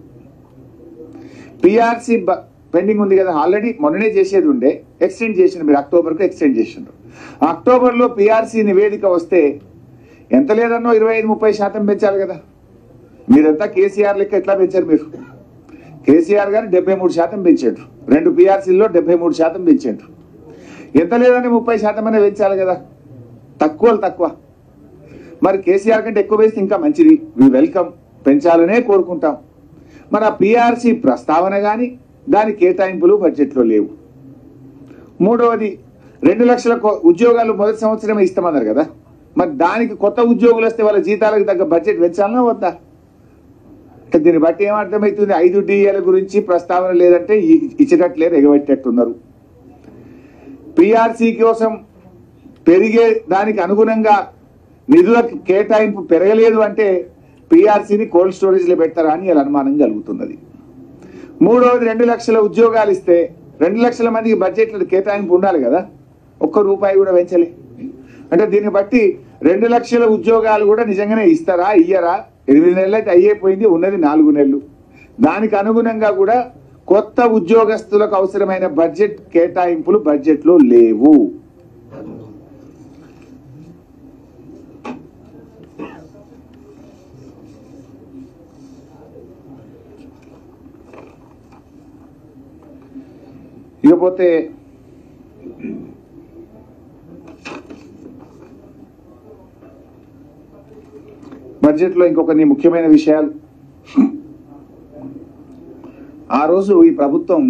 పిఆర్సీ పెండింగ్ ఉంది కదా, ఆల్రెడీ మొన్ననే చేసేది ఉండే, ఎక్స్టెండ్ చేసిండు. మీరు అక్టోబర్కు ఎక్స్టెండ్ చేసిండ్రు. అక్టోబర్లో పిఆర్సీ నివేదిక వస్తే ఎంత లేదన్నో 25-30% పెంచాలి కదా. మీరంతా కేసీఆర్ లెక్క ఎట్లా పెంచారు? మీరు కేసీఆర్ గారు 73% పెంచాడు, 2 పిఆర్సీల్లో 73% పెంచాడు. ఎంత లేదని 30% అనే పెంచాలి కదా. తక్కువ. మరి కేసీఆర్ కంటే ఎక్కువ వేస్తే ఇంకా మంచిది, వి వెల్కమ్, పెంచాలనే కోరుకుంటాం. మరి ఆ పిఆర్సీ ప్రస్తావన కానీ దాని కేటాయింపులు బడ్జెట్లో లేవు. మూడవది 2 లక్షల ఉద్యోగాలు మొదటి సంవత్సరమే ఇస్తామన్నారు కదా. మరి దానికి కొత్త ఉద్యోగులు వస్తే వాళ్ళ జీతాలకు తగ్గ బడ్జెట్ పెంచాలన్నా వద్దా? అంటే దీన్ని బట్టి ఏమర్థమవుతుంది? 5 DL గురించి ప్రస్తావన లేదంటే ఇచ్చేటట్లేదు, ఎగబెట్టేట్టున్నారు. పిఆర్సీ కోసం పెరిగే దానికి అనుగుణంగా నిధుల కేటాయింపు పెరగలేదు అంటే పిఆర్సీని కోల్డ్ స్టోరేజ్లో పెడతారా అని ఇలా అనుమానం కలుగుతున్నది. మూడవది 2 లక్షల ఉద్యోగాలు ఇస్తే 2 లక్షల మందికి బడ్జెట్లో కేటాయింపు ఉండాలి కదా. ₹1 కూడా పెంచలే. అంటే దీన్ని బట్టి 2 లక్షల ఉద్యోగాలు కూడా నిజంగానే ఇస్తారా, ఇయ్యరా? 8 నెలలు అయితే అయ్యేపోయింది, ఉన్నది 4 నెలలు. దానికి అనుగుణంగా కూడా కొత్త ఉద్యోగస్తులకు అవసరమైన బడ్జెట్ కేటాయింపులు బడ్జెట్లో లేవు. ఇకపోతే బడ్జెట్లో ఇంకొన్ని ముఖ్యమైన విషయాలు. ఆ రోజు ఈ ప్రభుత్వం,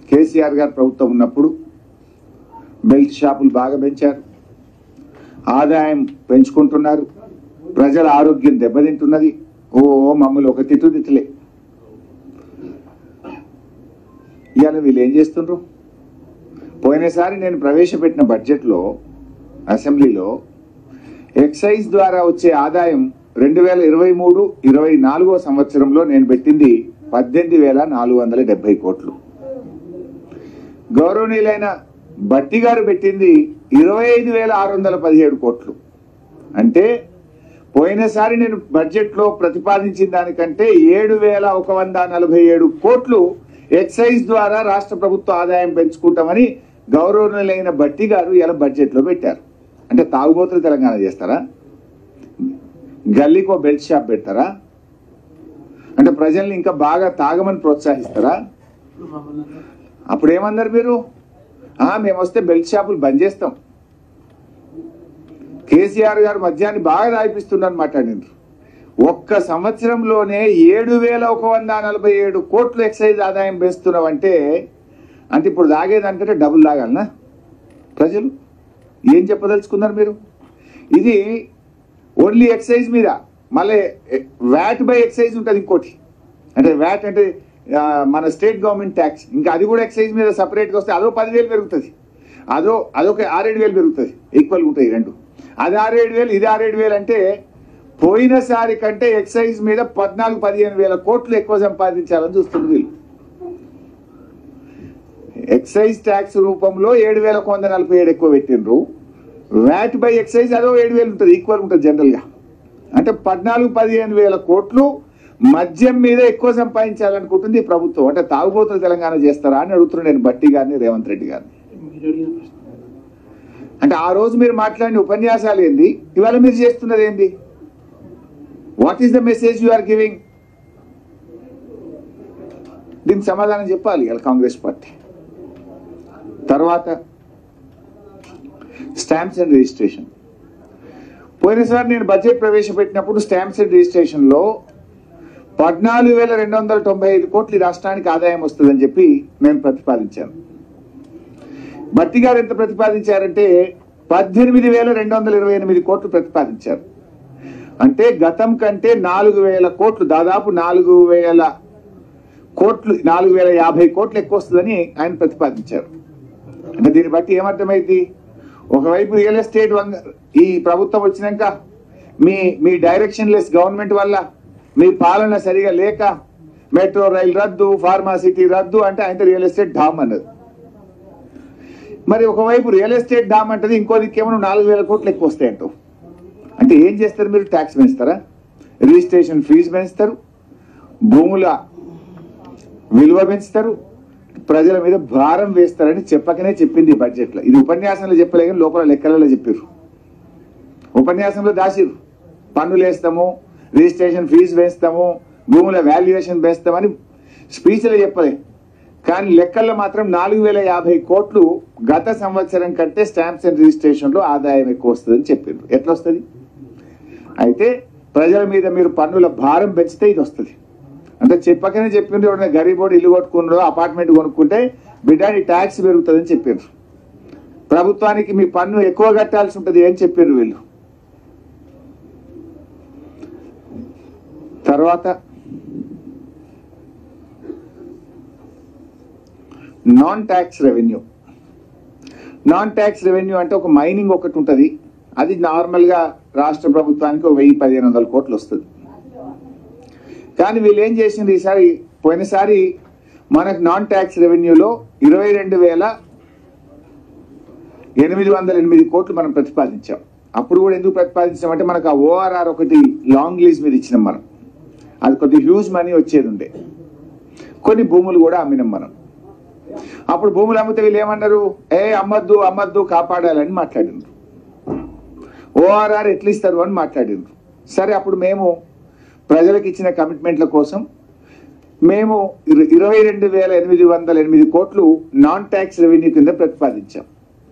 కేసీఆర్ గారు ప్రభుత్వం ఉన్నప్పుడు బెల్ట్ షాపులు బాగా పెంచారు, ఆదాయం పెంచుకుంటున్నారు, ప్రజల ఆరోగ్యం దెబ్బతింటున్నది. మమ్మల్ని ఒక తిట్టులే. ఇవాళ వీళ్ళు ఏం చేస్తుండ్రు? పోయినసారి నేను ప్రవేశపెట్టిన బడ్జెట్లో అసెంబ్లీలో ఎక్సైజ్ ద్వారా వచ్చే ఆదాయం 2023-24 సంవత్సరంలో నేను పెట్టింది 18,470 కోట్లు. గౌరవనీయులైన భట్టి గారు పెట్టింది 25,617 కోట్లు. అంటే పోయినసారి నేను బడ్జెట్లో ప్రతిపాదించిన దానికంటే 7,147 కోట్లు ఎక్సైజ్ ద్వారా రాష్ట్ర ప్రభుత్వ ఆదాయం పెంచుకుంటామని గౌరవనీయులైన భట్టి గారు ఇలా బడ్జెట్లో పెట్టారు. అంటే తాగుబోతులు తెలంగాణ చేస్తారా? గల్లీకో బెల్ట్ షాప్ పెడతారా? అంటే ప్రజల్ని ఇంకా బాగా తాగమని ప్రోత్సహిస్తారా? అప్పుడు ఏమన్నారు మీరు? మేము వస్తే బెల్ట్ షాపులు బంద్ చేస్తాం. కేసీఆర్ గారు మద్యాన్ని బాగా దాయిపిస్తున్నారని మాట్లాడినారు. ఒక్క సంవత్సరంలోనే 7,147 కోట్లు ఎక్సైజ్ ఆదాయం పెంచుతున్నావంటే అంటే ఇప్పుడు తాగేదానికంటే డబుల్ తాగాలనా ప్రజలు? ఏం చెప్పదలుచుకున్నారు మీరు? ఇది ఓన్లీ ఎక్సైజ్ మీద. మళ్ళీ వ్యాట్ బై ఎక్సైజ్ ఉంటుంది ఇంకోటి. అంటే వ్యాట్ అంటే మన స్టేట్ గవర్నమెంట్ ట్యాక్స్, ఇంకా అది కూడా ఎక్సైజ్ మీద సపరేట్గా వస్తే అదో 10,000 పెరుగుతుంది, అదొక 6-7 పెరుగుతుంది. ఈక్వల్గా ఉంటాయి రెండు. అది 6-7 ఇది 6-7 అంటే పోయినసారి కంటే ఎక్సైజ్ మీద 14,000-15,000 కోట్లు ఎక్కువ సంపాదించాలని చూస్తుంది వీళ్ళు. ఎక్సైజ్ ట్యాక్స్ రూపంలో 7,147 ఎక్కువ పెట్టిండ్రు. వ్యాట్ బై ఎక్సైజ్ అదో 7,000 ఉంటుంది, ఈక్వల్ ఉంటుంది జనరల్గా. అంటే 14,000-15,000 కోట్లు మద్యం మీద ఎక్కువ సంపాదించాలనుకుంటుంది ఈ ప్రభుత్వం. అంటే తాగుబోతులు తెలంగాణ చేస్తారా అని అడుగుతున్నాను నేను భట్టి గారిని, రేవంత్ రెడ్డి గారిని. అంటే ఆ రోజు మీరు మాట్లాడిన ఉపన్యాసాలు ఏంది, ఇవాళ మీరు చేస్తున్నది ఏంది? What is the message you are giving? దీనికి సమాధానం చెప్పాలి ఇలా కాంగ్రెస్ పార్టీ. తర్వాత స్టాంప్స్ అండ్ రిజిస్ట్రేషన్. పోయినసారి నేను బడ్జెట్ ప్రవేశపెట్టినప్పుడు స్టాంప్స్ అండ్ రిజిస్ట్రేషన్లో 14,295 కోట్లు రాష్ట్రానికి ఆదాయం వస్తుందని చెప్పి నేను ప్రతిపాదించాను. భట్టి గారు ఎంత ప్రతిపాదించారంటే 18,228 కోట్లు ప్రతిపాదించారు. అంటే గతం కంటే 4,000 కోట్లు, దాదాపు 4,000 కోట్లు, 4,050 కోట్లు ఎక్కువ వస్తుందని ఆయన ప్రతిపాదించారు. అంటే దీన్ని బట్టి ఏమర్థమైంది? ఒకవైపు రియల్ ఎస్టేట్ ఈ ప్రభుత్వం వచ్చినాక మీ డైరెక్షన్ లెస్ గవర్నమెంట్ వల్ల, మీ పాలన సరిగా లేక మెట్రో రైల్ రద్దు, ఫార్మాసిటీ రద్దు అంటే ఆయన రియల్ ఎస్టేట్ డామ్ అన్నది. మరి ఒకవైపు రియల్ ఎస్టేట్ డామ్ అంటది, ఇంకో దిక్కేమో 4,000 కోట్లు ఎక్కువ వస్తాయంటావు. అంటే ఏం చేస్తారు మీరు? ట్యాక్స్ పెంచుతారా? రిజిస్ట్రేషన్ ఫీజు పెంచుతారు, భూముల విలువ పెంచుతారు, ప్రజల మీద భారం వేస్తారని చెప్పకనే చెప్పింది బడ్జెట్లో. ఇది ఉపన్యాసంలో చెప్పలే కానీ లోపల లెక్కలలో చెప్పారు. ఉపన్యాసంలో దాసిరు, పన్నులు వేస్తాము, రిజిస్ట్రేషన్ ఫీజు వేస్తాము, భూముల వాల్యుయేషన్ వేస్తామని స్పీచ్లో చెప్పలే. కానీ లెక్కల్లో మాత్రం 4,050 కోట్లు గత సంవత్సరం కంటే స్టాంప్స్ అండ్ రిజిస్ట్రేషన్లో ఆదాయం ఎక్కువ వస్తుందని చెప్పారు. ఎట్లా వస్తుంది? అయితే ప్రజల మీద మీరు పన్నుల భారం పెంచితే ఇది వస్తుంది. అంటే చెప్పకనే చెప్పిండ్రు. ఎవరైనా గరీబోడు ఇల్లు కొట్టుకున్నారో, అపార్ట్మెంట్ కొనుక్కుంటే బిడ్డాని ట్యాక్స్ పెరుగుతుందని చెప్పారు. ప్రభుత్వానికి మీ పన్ను ఎక్కువ కట్టాల్సి ఉంటుంది అని చెప్పారు వీళ్ళు. తర్వాత non tax revenue. Non tax revenue అంటే ఒక మైనింగ్ ఒకటి ఉంటుంది. అది నార్మల్గా రాష్ట్ర ప్రభుత్వానికి 1,000-1,500 కోట్లు వస్తుంది. కానీ వీళ్ళు ఏం చేసింది ఈసారి, పోయినసారి మనకు నాన్ ట్యాక్స్ రెవెన్యూలో 22,808 కోట్లు మనం ప్రతిపాదించాం. అప్పుడు కూడా ఎందుకు ప్రతిపాదించామంటే మనకు ఆ ORR ఒకటి లాంగ్ లీజ్ మీద ఇచ్చినాం మనం. అది కొద్ది హ్యూజ్ మనీ వచ్చేది ఉండే. కొన్ని భూములు కూడా అమ్మినాం మనం. అప్పుడు భూములు అమ్మితే వీళ్ళు ఏమన్నారు? అమ్మద్దు అమ్మద్దు కాపాడాలని మాట్లాడినారు. ORR ఎట్లా ఇస్తారు అని మాట్లాడినారు. సరే, అప్పుడు మేము ప్రజలకు ఇచ్చిన కమిట్మెంట్ల కోసం మేము 22,808 కోట్లు నాన్ ట్యాక్స్ రెవెన్యూ కింద ప్రతిపాదించాం.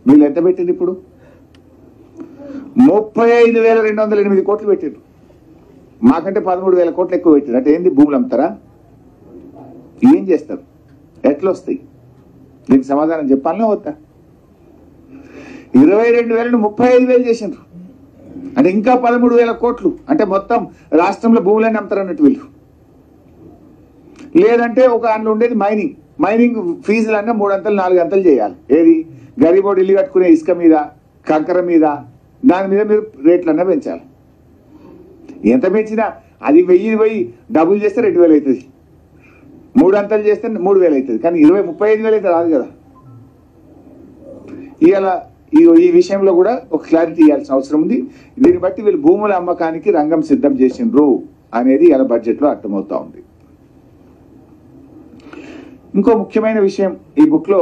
వీళ్ళు ఎంత పెట్టింది? ఇప్పుడు 35,208 కోట్లు పెట్టిండ్రు. మాకంటే 13,000 కోట్లు ఎక్కువ పెట్టిండ్రు. అంటే ఏంది? భూములు అమ్ముతారా? ఏం చేస్తారు? ఎట్లా వస్తాయి? దీనికి సమాధానం చెప్పాలనే వద్దా? 22,000 35,000 చేసిండ్రు. అంటే ఇంకా 13,000 కోట్లు. అంటే మొత్తం రాష్ట్రంలో భూములన్నీ అమ్ముతారు అన్నట్టు వీళ్ళు. లేదంటే ఒక అందులో ఉండేది మైనింగ్, మైనింగ్ ఫీజులన్నా 3 అంతలు 4 అంతలు చేయాలి. ఏది గరీబోడు ఇల్లు కట్టుకునే ఇసుక మీద, కంకర మీద, దాని మీద మీరు రేట్లన్నా పెంచాలి. ఎంత పెంచినా అది 1000 డబుల్ చేస్తే 2000 అవుతుంది, 3 అంతలు చేస్తే 3000 అవుతుంది, కానీ 35,000 అయితే రాదు కదా. ఇవాళ ఈ విషయంలో కూడా ఒక క్లారిటీ ఇవ్వాల్సిన అవసరం ఉంది. దీన్ని బట్టి వీళ్ళు భూముల అమ్మకానికి రంగం సిద్ధం చేసిండ్రు అనేది ఇలా బడ్జెట్లో అర్థమవుతా ఉంది. ఇంకో ముఖ్యమైన విషయం ఈ బుక్లో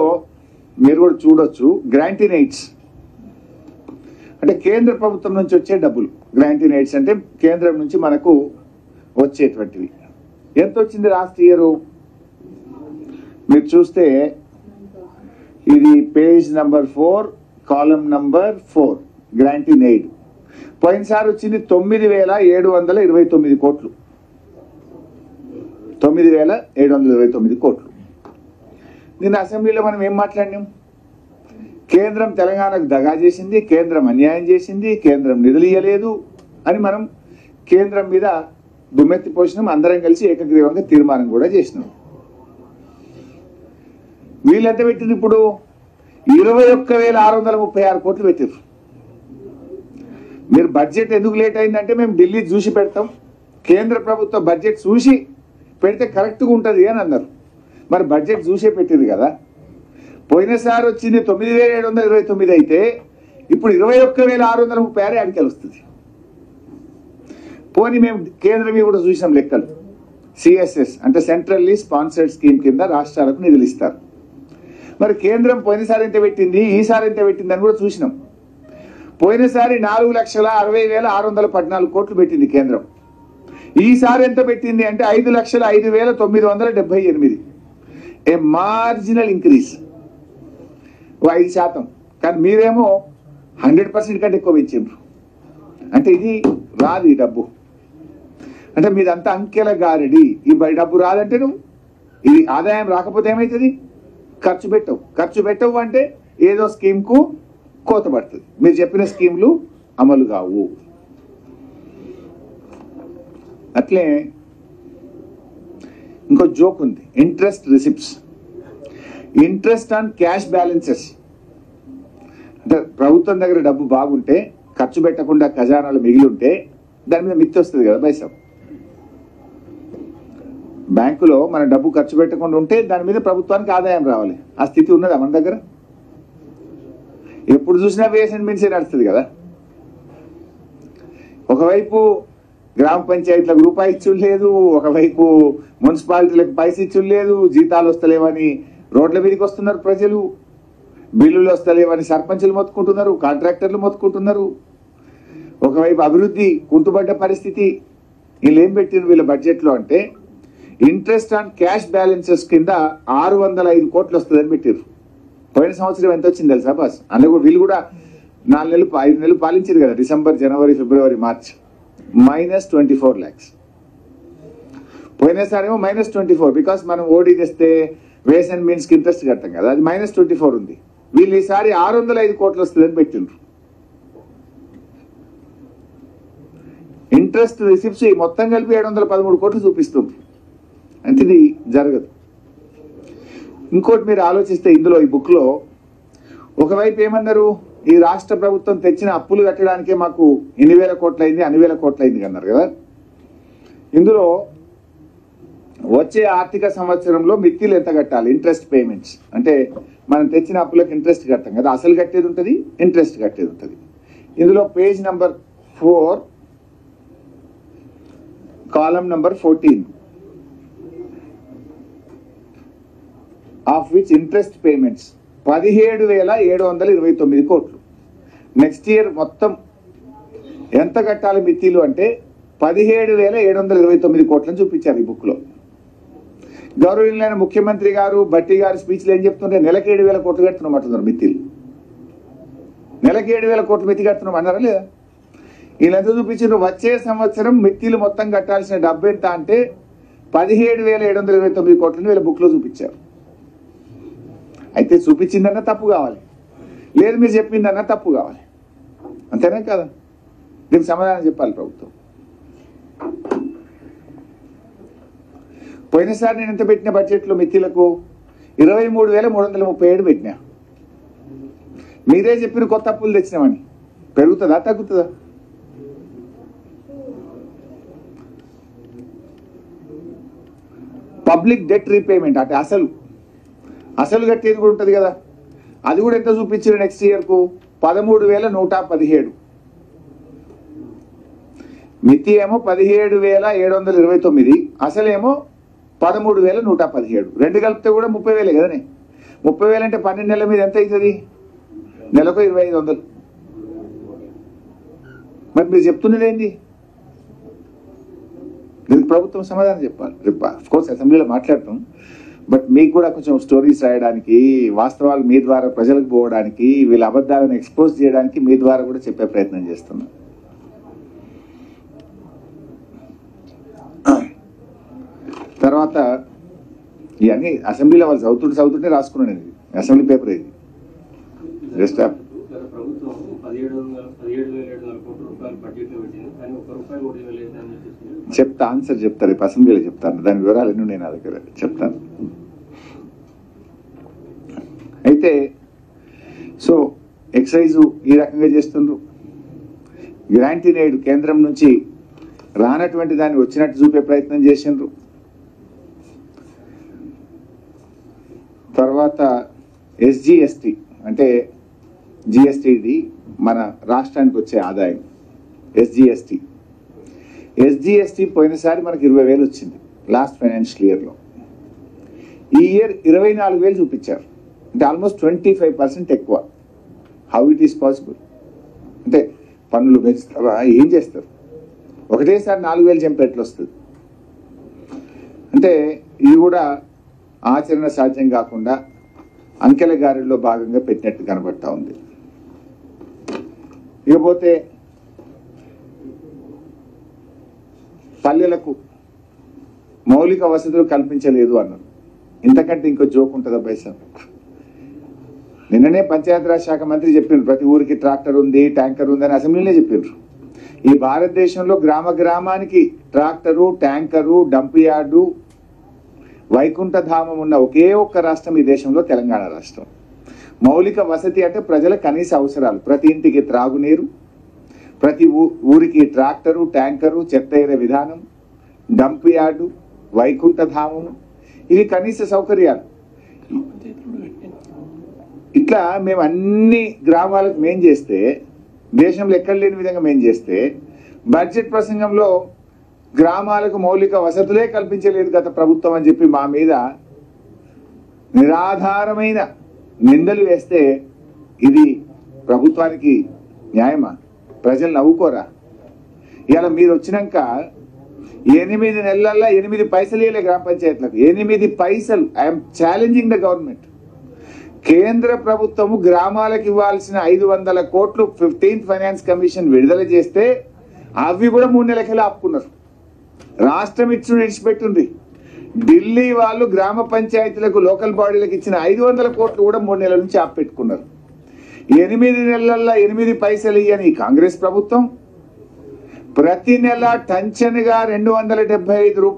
మీరు కూడా చూడొచ్చు, గ్రాంటీన్ ఎయిడ్స్ అంటే కేంద్ర ప్రభుత్వం నుంచి వచ్చే డబ్బులు. గ్రాంటీన్ ఎయిడ్స్ అంటే కేంద్రం నుంచి మనకు వచ్చేటువంటివి. ఎంత వచ్చింది లాస్ట్ ఇయర్ మీరు చూస్తే, ఇది పేజ్ నంబర్ 4 కాలం నంబర్ 4 గ్రాంటీన్ ఎయిడ్. పోయినసారి వచ్చింది 9,729 కోట్లు. 9,729 కోట్లు. నిన్న అసెంబ్లీలో మనం ఏం మాట్లాడినాం? కేంద్రం తెలంగాణకు దగా చేసింది, కేంద్రం అన్యాయం చేసింది, కేంద్రం నిధులు ఇవ్వలేదు అని మనం కేంద్రం మీద దుమ్మెత్తి పోసినాం. అందరం కలిసి ఏకగ్రీవంగా తీర్మానం కూడా చేసినాం. వీళ్ళు ఎంత పెట్టింది? ఇప్పుడు 21,636 కోట్లు పెట్టారు. మీరు బడ్జెట్ ఎందుకు లేట్ అయిందంటే మేము ఢిల్లీ చూసి పెడతాం, కేంద్ర ప్రభుత్వ బడ్జెట్ చూసి పెడితే కరెక్ట్గా ఉంటుంది అని అన్నారు. మరి బడ్జెట్ చూసే పెట్టింది కదా. పోయినసారి వచ్చింది 9,729 అయితే ఇప్పుడు 21,636 అడికలు వస్తుంది. పోనీ మేము కేంద్రం కూడా చూసాం లెక్కలు. సిఎస్ఎస్ అంటే సెంట్రల్లీ స్పాన్సర్డ్ స్కీమ్ కింద రాష్ట్రాలకు నిధులు ఇస్తారు. మరి కేంద్రం పోయినసారి ఎంత పెట్టింది, ఈసారి ఎంత పెట్టింది అని కూడా చూసినాం. పోయినసారి 4,60,614 కోట్లు పెట్టింది కేంద్రం. ఈసారి ఎంత పెట్టింది అంటే 5,05,978. ఏ మార్జినల్ ఇంక్రీజ్, 5%. కానీ మీరేమో 100% కంటే ఎక్కువ పెంచారు. అంటే ఇది రాదు ఈ డబ్బు. అంటే మీదంతా అంకెల గారడి. ఈ డబ్బు రాదంటే నువ్వు ఇది ఆదాయం రాకపోతే ఏమవుతుంది? ఖర్చు పెట్టవు అంటే ఏదో స్కీమ్కు కోత పడుతుంది. మీరు చెప్పిన స్కీమ్లు అమలు కావు. అట్లే ఇంకో జోక్ ఉంది, interest receipts. Interest on cash balances అంటే ప్రభుత్వం దగ్గర డబ్బు బాగుంటే, ఖర్చు పెట్టకుండా ఖజానాలు మిగిలి ఉంటే దాని మీద మిత్తి వస్తుంది కదా పైసా. బ్యాంకులో మన డబ్బు ఖర్చు పెట్టకుండా ఉంటే దాని మీద ప్రభుత్వానికి ఆదాయం రావాలి. ఆ స్థితి ఉన్నదా మన దగ్గర? ఎప్పుడు చూసినా వేస్ అండ్ మీన్స్ నడుస్తుంది కదా. ఒకవైపు గ్రామ పంచాయతీలకు రూపాయి ఇచ్చుడు లేదు, ఒకవైపు మున్సిపాలిటీలకు పైసలు ఇచ్చుడు లేదు, జీతాలు వస్తలేవని రోడ్ల మీదకి వస్తున్నారు ప్రజలు, బిల్లులు వస్తలేవని సర్పంచులు మొత్తుకుంటున్నారు, కాంట్రాక్టర్లు మొత్తుకుంటున్నారు. ఒకవైపు అభివృద్ధి కుంటుపడ్డ పరిస్థితి. వీళ్ళు ఏం పెట్టిండ్రు వీళ్ళ బడ్జెట్లో అంటే ఇంట్రెస్ట్ ఆన్ క్యాష్ బ్యాలెన్సెస్ కింద 605 కోట్లు వస్తుందని పెట్టారు. పోయిన సంవత్సరం ఎంత వచ్చింది తెలుసా బాస్? అందులో వీళ్ళు కూడా 4 నెలలు 5 నెలలు పాలించారు కదా, December, January, February, March. -24 lakhs. పోయినసారేమో -24 because మనం ఓడి తెస్తే వేస్ అండ్ మీన్స్ కి ఇంట్రెస్ట్ కట్టాం కదా, అది -24 ఉంది. వీళ్ళు ఈసారి 605 కోట్లు వస్తుందని పెట్టిండ్రు. ఇంట్రెస్ట్ రిసిప్ట్స్ మొత్తం కలిపి 713 కోట్లు చూపిస్తుంది. అంటే ఇది జరగదు. ఇంకోటి మీరు ఆలోచిస్తే ఇందులో ఈ బుక్ లో ఒకవైపు ఏమన్నారు, ఈ రాష్ట్ర ప్రభుత్వం తెచ్చిన అప్పులు కట్టడానికే మాకు ఇన్ని వేల కోట్లయింది, అన్ని వేల కోట్లయింది అన్నారు కదా. ఇందులో వచ్చే ఆర్థిక సంవత్సరంలో మిత్తిలు ఎంత కట్టాలి, ఇంట్రెస్ట్ పేమెంట్స్ అంటే మనం తెచ్చిన అప్పులకు ఇంట్రెస్ట్ కట్టాం కదా, అసలు కట్టేది ఉంటుంది, ఇంట్రెస్ట్ కట్టేది ఉంటుంది. ఇందులో page number 4 column number 14 of which interest payments 17,729 కోట్లు. నెక్స్ట్ ఇయర్ మొత్తం ఎంత కట్టాలి మిత్తిలు అంటే 17,729 కోట్లని చూపించారు ఈ బుక్ లో. గౌరవనీయులైన ముఖ్యమంత్రి గారు, భట్టి గారు స్పీచ్లు ఏం చెప్తుంటే నెలకి 7,000 కోట్లు కడుతున్నాం అంటున్నారు మిత్తిలు. నెలకి 7,000 కోట్లు మిత్తి కడుతున్నాం అన్నారా లేదా? వీళ్ళంతా చూపించారు. వచ్చే సంవత్సరం మిత్తిలు మొత్తం కట్టాల్సిన డబ్బు ఎంత అంటే 17,729 కోట్లని వీళ్ళ బుక్ లో చూపించారు. అయితే చూపించిందన్నా తప్పు కావాలి, లేదు మీరు చెప్పిందన్నా తప్పు కావాలి, అంతేనా కదా? దీనికి సమాధానం చెప్పాలి ప్రభుత్వం. పోయినసారి నేను ఎంత పెట్టిన బడ్జెట్లో మిత్తిలకు 23,337 పెట్టినా. మీరే చెప్పిన కొత్త అప్పులు తెచ్చినామని. పెరుగుతుందా తగ్గుతుందా? పబ్లిక్ డెట్ రీపేమెంట్ అంటే అసలు కట్టేది కూడా ఉంటుంది కదా, అది కూడా ఎంత చూపించారు నెక్స్ట్ ఇయర్కు? 13,117. మితి ఏమో 17,729, అసలేమో 13,117. రెండు కలిపితే కూడా 30,000 కదనే. 30,000 అంటే 12 నెలల మీద ఎంత అవుతుంది? నెలకు 2,500. మరి మీరు చెప్తున్నది ఏంది? దీనికి ప్రభుత్వం సమాధానం చెప్పాలి. కోర్స్ అసెంబ్లీలో మాట్లాడటం, బట్ మీకు కూడా కొంచెం స్టోరీస్ రాయడానికి, వాస్తవాలు మీ ద్వారా ప్రజలకు పోవడానికి, వీళ్ళ అబద్ధాలను ఎక్స్పోజ్ చేయడానికి మీ ద్వారా కూడా చెప్పే ప్రయత్నం చేస్తున్నాం. తర్వాత ఇవన్నీ అసెంబ్లీలో వాళ్ళు చదువుతుంటే రాసుకున్నాను. ఇది అసెంబ్లీ పేపర్. ఇది జస్ట్ ప్రభుత్వం 17,700 కోట్ల రూపాయలు బడ్జెట్ లో పెట్టింది, కానీ ₹1 కూడా ఇవ్వలేదని చెప్తా. ఆన్సర్ చెప్తారు, రేపు అసెంబ్లీలో చెప్తాను. దాని వివరాలు ఎన్నో నేను నా దగ్గర చెప్తాను. అయితే సో ఎక్సైజు ఈ రకంగా చేస్తుండ్రు. గ్రాంటీ నేడు కేంద్రం నుంచి రానటువంటి దాన్ని వచ్చినట్టు చూపే ప్రయత్నం చేసిండ్రు. తర్వాత ఎస్జిఎస్టి అంటే జిఎస్టిది మన రాష్ట్రానికి వచ్చే ఆదాయం. ఎస్జిఎస్టి పోయినసారి మనకి 20,000 వచ్చింది లాస్ట్ ఫైనాన్షియల్ ఇయర్లో. ఈ ఇయర్ 24,000 చూపించారు, అంటే ఆల్మోస్ట్ 25% ఎక్కువ. How it is possible? అంటే పన్నులు పెంచుతారా, ఏం చేస్తారు? ఒకటేసారి 4,000 చంపి ఎట్లా వస్తుంది? అంటే ఇది కూడా ఆచరణ సాధ్యం కాకుండా అంకెల గారిలో భాగంగా పెట్టినట్టు కనబడతా ఉంది. ఇకపోతే పల్లెలకు మౌలిక వసతులు కల్పించలేదు అన్నారు. ఇంతకంటే ఇంకో జోక్ ఉంటుందా పైసా? నిన్ననే పంచాయతీరాజ్ శాఖ మంత్రి చెప్పిండ్రు, ప్రతి ఊరికి ట్రాక్టర్ ఉంది, ట్యాంకర్ ఉంది అని అసెంబ్లీలో చెప్పిండ్రు. ఈ భారతదేశంలో గ్రామ గ్రామానికి ట్రాక్టరు, ట్యాంకరు, డంప్ యార్డు, వైకుంఠధామం ఉన్న ఒకే ఒక్క రాష్ట్రం ఈ దేశంలో తెలంగాణ రాష్ట్రం. మౌలిక వసతి అంటే ప్రజల కనీస అవసరాలు, ప్రతి ఇంటికి త్రాగునీరు, ప్రతి ఊరికి ట్రాక్టరు, ట్యాంకరు, చెత్త ఏరే విధానం, డంప్ యార్డు, వైకుంఠధామము, ఇవి కనీస సౌకర్యాలు. ఇట్లా మేము అన్ని గ్రామాలకు మేం చేస్తే, దేశంలో ఎక్కడ లేని విధంగా మేం చేస్తే, బడ్జెట్ ప్రసంగంలో గ్రామాలకు మౌలిక వసతులే కల్పించలేదు గత ప్రభుత్వం అని చెప్పి మా మీద నిరాధారమైన నిందలు వేస్తే ఇది ప్రభుత్వానికి న్యాయమా? ప్రజలు నవ్వుకోరా? ఇలా మీరు వచ్చినాక 8 నెలల్లో 8 పైసలు ఇవ్వలే గ్రామ పంచాయతీలకు. 8 పైసలు. I'm challenging the government. కేంద్ర ప్రభుత్వము గ్రామాలకు ఇవ్వాల్సిన 500 కోట్లు 15th ఫైనాన్స్ కమిషన్ విడుదల చేస్తే అవి కూడా 3 నెలలకెళ్ళి ఆపుకున్నారు. రాష్ట్రం ఇడిచిపెట్టింది. ఢిల్లీ వాళ్ళు గ్రామ పంచాయతీలకు, లోకల్ బాడీలకు ఇచ్చిన 500 కోట్లు కూడా 3 నెలల నుంచి ఆపెట్టుకున్నారు. 8 నెలల్లో 8 పైసలు ఇయ్యని కాంగ్రెస్ ప్రభుత్వం ప్రతి నెల టంచన్గా 275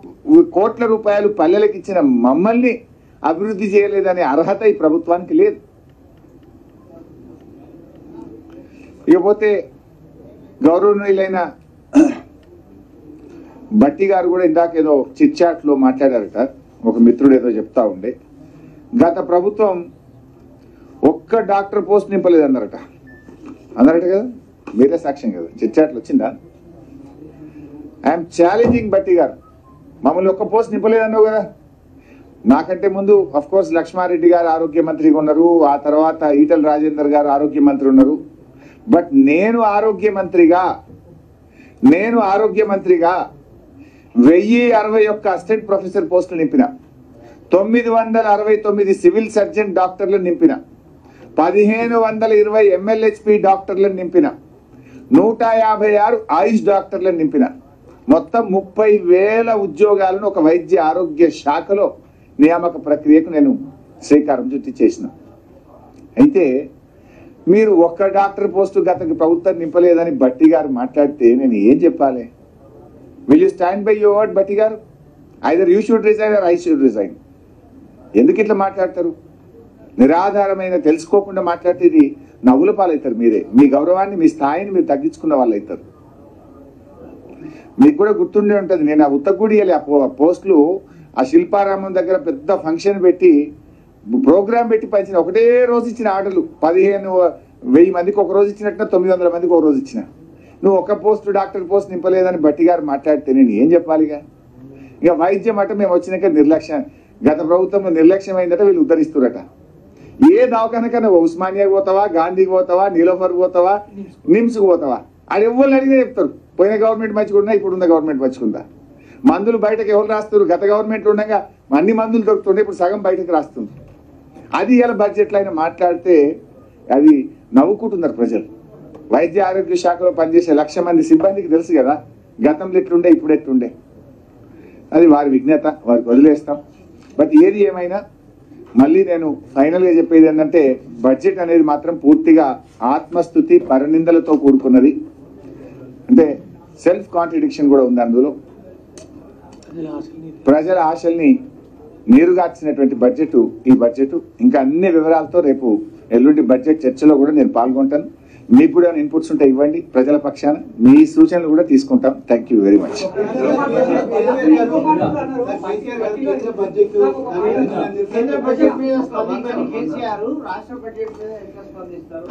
కోట్ల రూపాయలు పల్లెలకు ఇచ్చిన మమ్మల్ని అభివృద్ధి చేయలేదనే అర్హత ఈ ప్రభుత్వానికి లేదు. ఇకపోతే గౌరవనీయులైన భట్టి గారు కూడా ఇందాక ఏదో చిట్ లో మాట్లాడారట. ఒక మిత్రుడు ఏదో చెప్తా ఉండే, గత ప్రభుత్వం ఒక్క డాక్టర్ పోస్ట్ నింపలేదు అన్నారట కదా, మీరే సాక్ష్యం కదా. చిట్ చాట్లో వచ్చిందా? ఐఎమ్ ఛాలెంజింగ్ భట్టి గారు, మమ్మల్ని ఒక్క పోస్ట్ నింపలేదన్నావు కదా. నాకంటే ముందు అఫ్ కోర్స్ లక్ష్మారెడ్డి గారు ఆరోగ్య మంత్రిగా ఉన్నారు, ఆ తర్వాత ఈటల రాజేందర్ గారు ఆరోగ్య మంత్రి ఉన్నారు. బట్ నేను ఆరోగ్య మంత్రిగా 1061 అసిస్టెంట్ ప్రొఫెసర్ పోస్టులు నింపిన, 969 సివిల్ సర్జన్ డాక్టర్లను నింపిన, 1520 MLHP డాక్టర్లను నింపిన, 156 ఆయుష్ డాక్టర్లను నింపిన, మొత్తం 30,000 ఉద్యోగాలను ఒక వైద్య ఆరోగ్య శాఖలో నియామక ప్రక్రియకు నేను శ్రీకారం చుట్టి చేసిన. అయితే మీరు ఒక్క డాక్టర్ పోస్టు గత ప్రభుత్వం నింపలేదని భట్టి గారు మాట్లాడితే నేను ఏం చెప్పాలి? Will you stand by your word Bhatti garu? Either you should resign or I should resign. ఎందుకు ఇట్లా మాట్లాడతారు? నిరాధారమైన తెలుసుకోకుండా మాట్లాడితే ఇది నవ్వుల పాలవుతారు. మీరే మీ గౌరవాన్ని, మీ స్థాయిని మీరు తగ్గించుకున్న వాళ్ళు అవుతారు. మీకు కూడా గుర్తుండే ఉంటుంది, నేను ఆ ఉత్తగుడి పోస్టులు ఆ శిల్పారామం దగ్గర పెద్ద ఫంక్షన్ పెట్టి ప్రోగ్రామ్ పెట్టి పంచిన, ఒకటే రోజు ఇచ్చిన ఆర్డర్లు 15,000 మందికి ఒక రోజు ఇచ్చినట్టు 900 మందికి ఒక రోజు ఇచ్చిన. నువ్వు ఒక పోస్టు డాక్టర్ పోస్ట్ నింపలేదని బట్టి గారు మాట్లాడితే నేను ఏం చెప్పాలిగా? ఇక వైద్యం అట మేము వచ్చినాక నిర్లక్ష్యం, గత ప్రభుత్వంలో నిర్లక్ష్యం అయిందట, వీళ్ళు ఉద్ధరిస్తురట. ఏ దవాఖానకన్నా ఉస్మానియాకి పోతావా, గాంధీకి పోతావా, నీలోఫర్ పోతావా, నిమ్స్కి పోతావా, అది ఎవరిని అడిగినా చెప్తారు పోయిన గవర్నమెంట్ మంచిగుందా, ఇప్పుడున్న గవర్నమెంట్ మంచిగుందా. మందులు బయటకు ఎవరు రాస్తారు? గత గవర్నమెంట్ ఉండగా అన్ని మందులు దొరుకుతుండే, ఇప్పుడు సగం బయటకు రాస్తుంది. అది ఇలా బడ్జెట్లో అయినా మాట్లాడితే అది నవ్వుకుంటున్నారు ప్రజలు. వైద్య ఆరోగ్య శాఖలో పనిచేసే 1,00,000 మంది సిబ్బందికి తెలుసు కదా గతంలో ఎట్లుండే ఇప్పుడు ఎట్లుండే. అది వారి విజ్ఞత, వారికి వదిలేస్తాం. బట్ ఏది ఏమైనా మళ్ళీ నేను ఫైనల్గా చెప్పేది ఏంటంటే, బడ్జెట్ అనేది మాత్రం పూర్తిగా ఆత్మస్థుతి పరనిందలతో కూడుకున్నది. అంటే సెల్ఫ్ కాంట్రడిక్షన్ కూడా ఉంది అందులో. ప్రజల ఆశల్ని నీరుగార్చినటువంటి బడ్జెట్ ఈ బడ్జెట్. ఇంకా అన్ని వివరాలతో రేపు ఎల్లుండి బడ్జెట్ చర్చలో కూడా నేను పాల్గొంటాను. మీకు కూడా ఇన్పుట్స్ ఉంటే ఇవ్వండి. ప్రజల పక్షాన మీ సూచనలు కూడా తీసుకుంటాం. Thank you very much.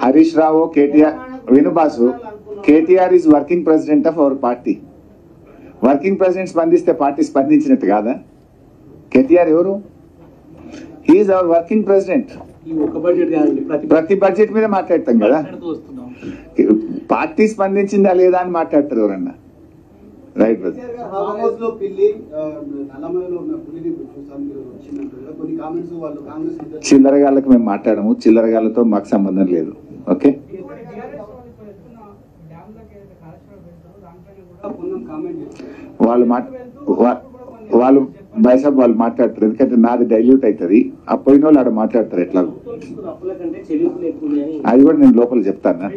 Harish Rao, KTR, వినుబాసు, KTR is working president of our party. Working president స్పందిస్తే పార్టీ స్పందించినట్టు కాదా? కేటీఆర్ ఎవరు? He is our working president. ప్రతి బడ్జెట్ మీద మాట్లాడతాం కదా, పార్టీ స్పందించిందా లేదా అని మాట్లాడతారు ఎవరన్నా. Right brother. చిల్లరగాళ్ళకి మేము మాట్లాడము, చిల్లరగాళ్ళతో మాకు సంబంధం లేదు. ఓకే, వాళ్ళు బైసాబ్ వాళ్ళు మాట్లాడతారు, ఎందుకంటే నాది డైల్యూట్ అవుతుంది. ఆ పోయిన వాళ్ళు ఆడ మాట్లాడతారు ఎట్లా, అది కూడా నేను లోపల చెప్తాను.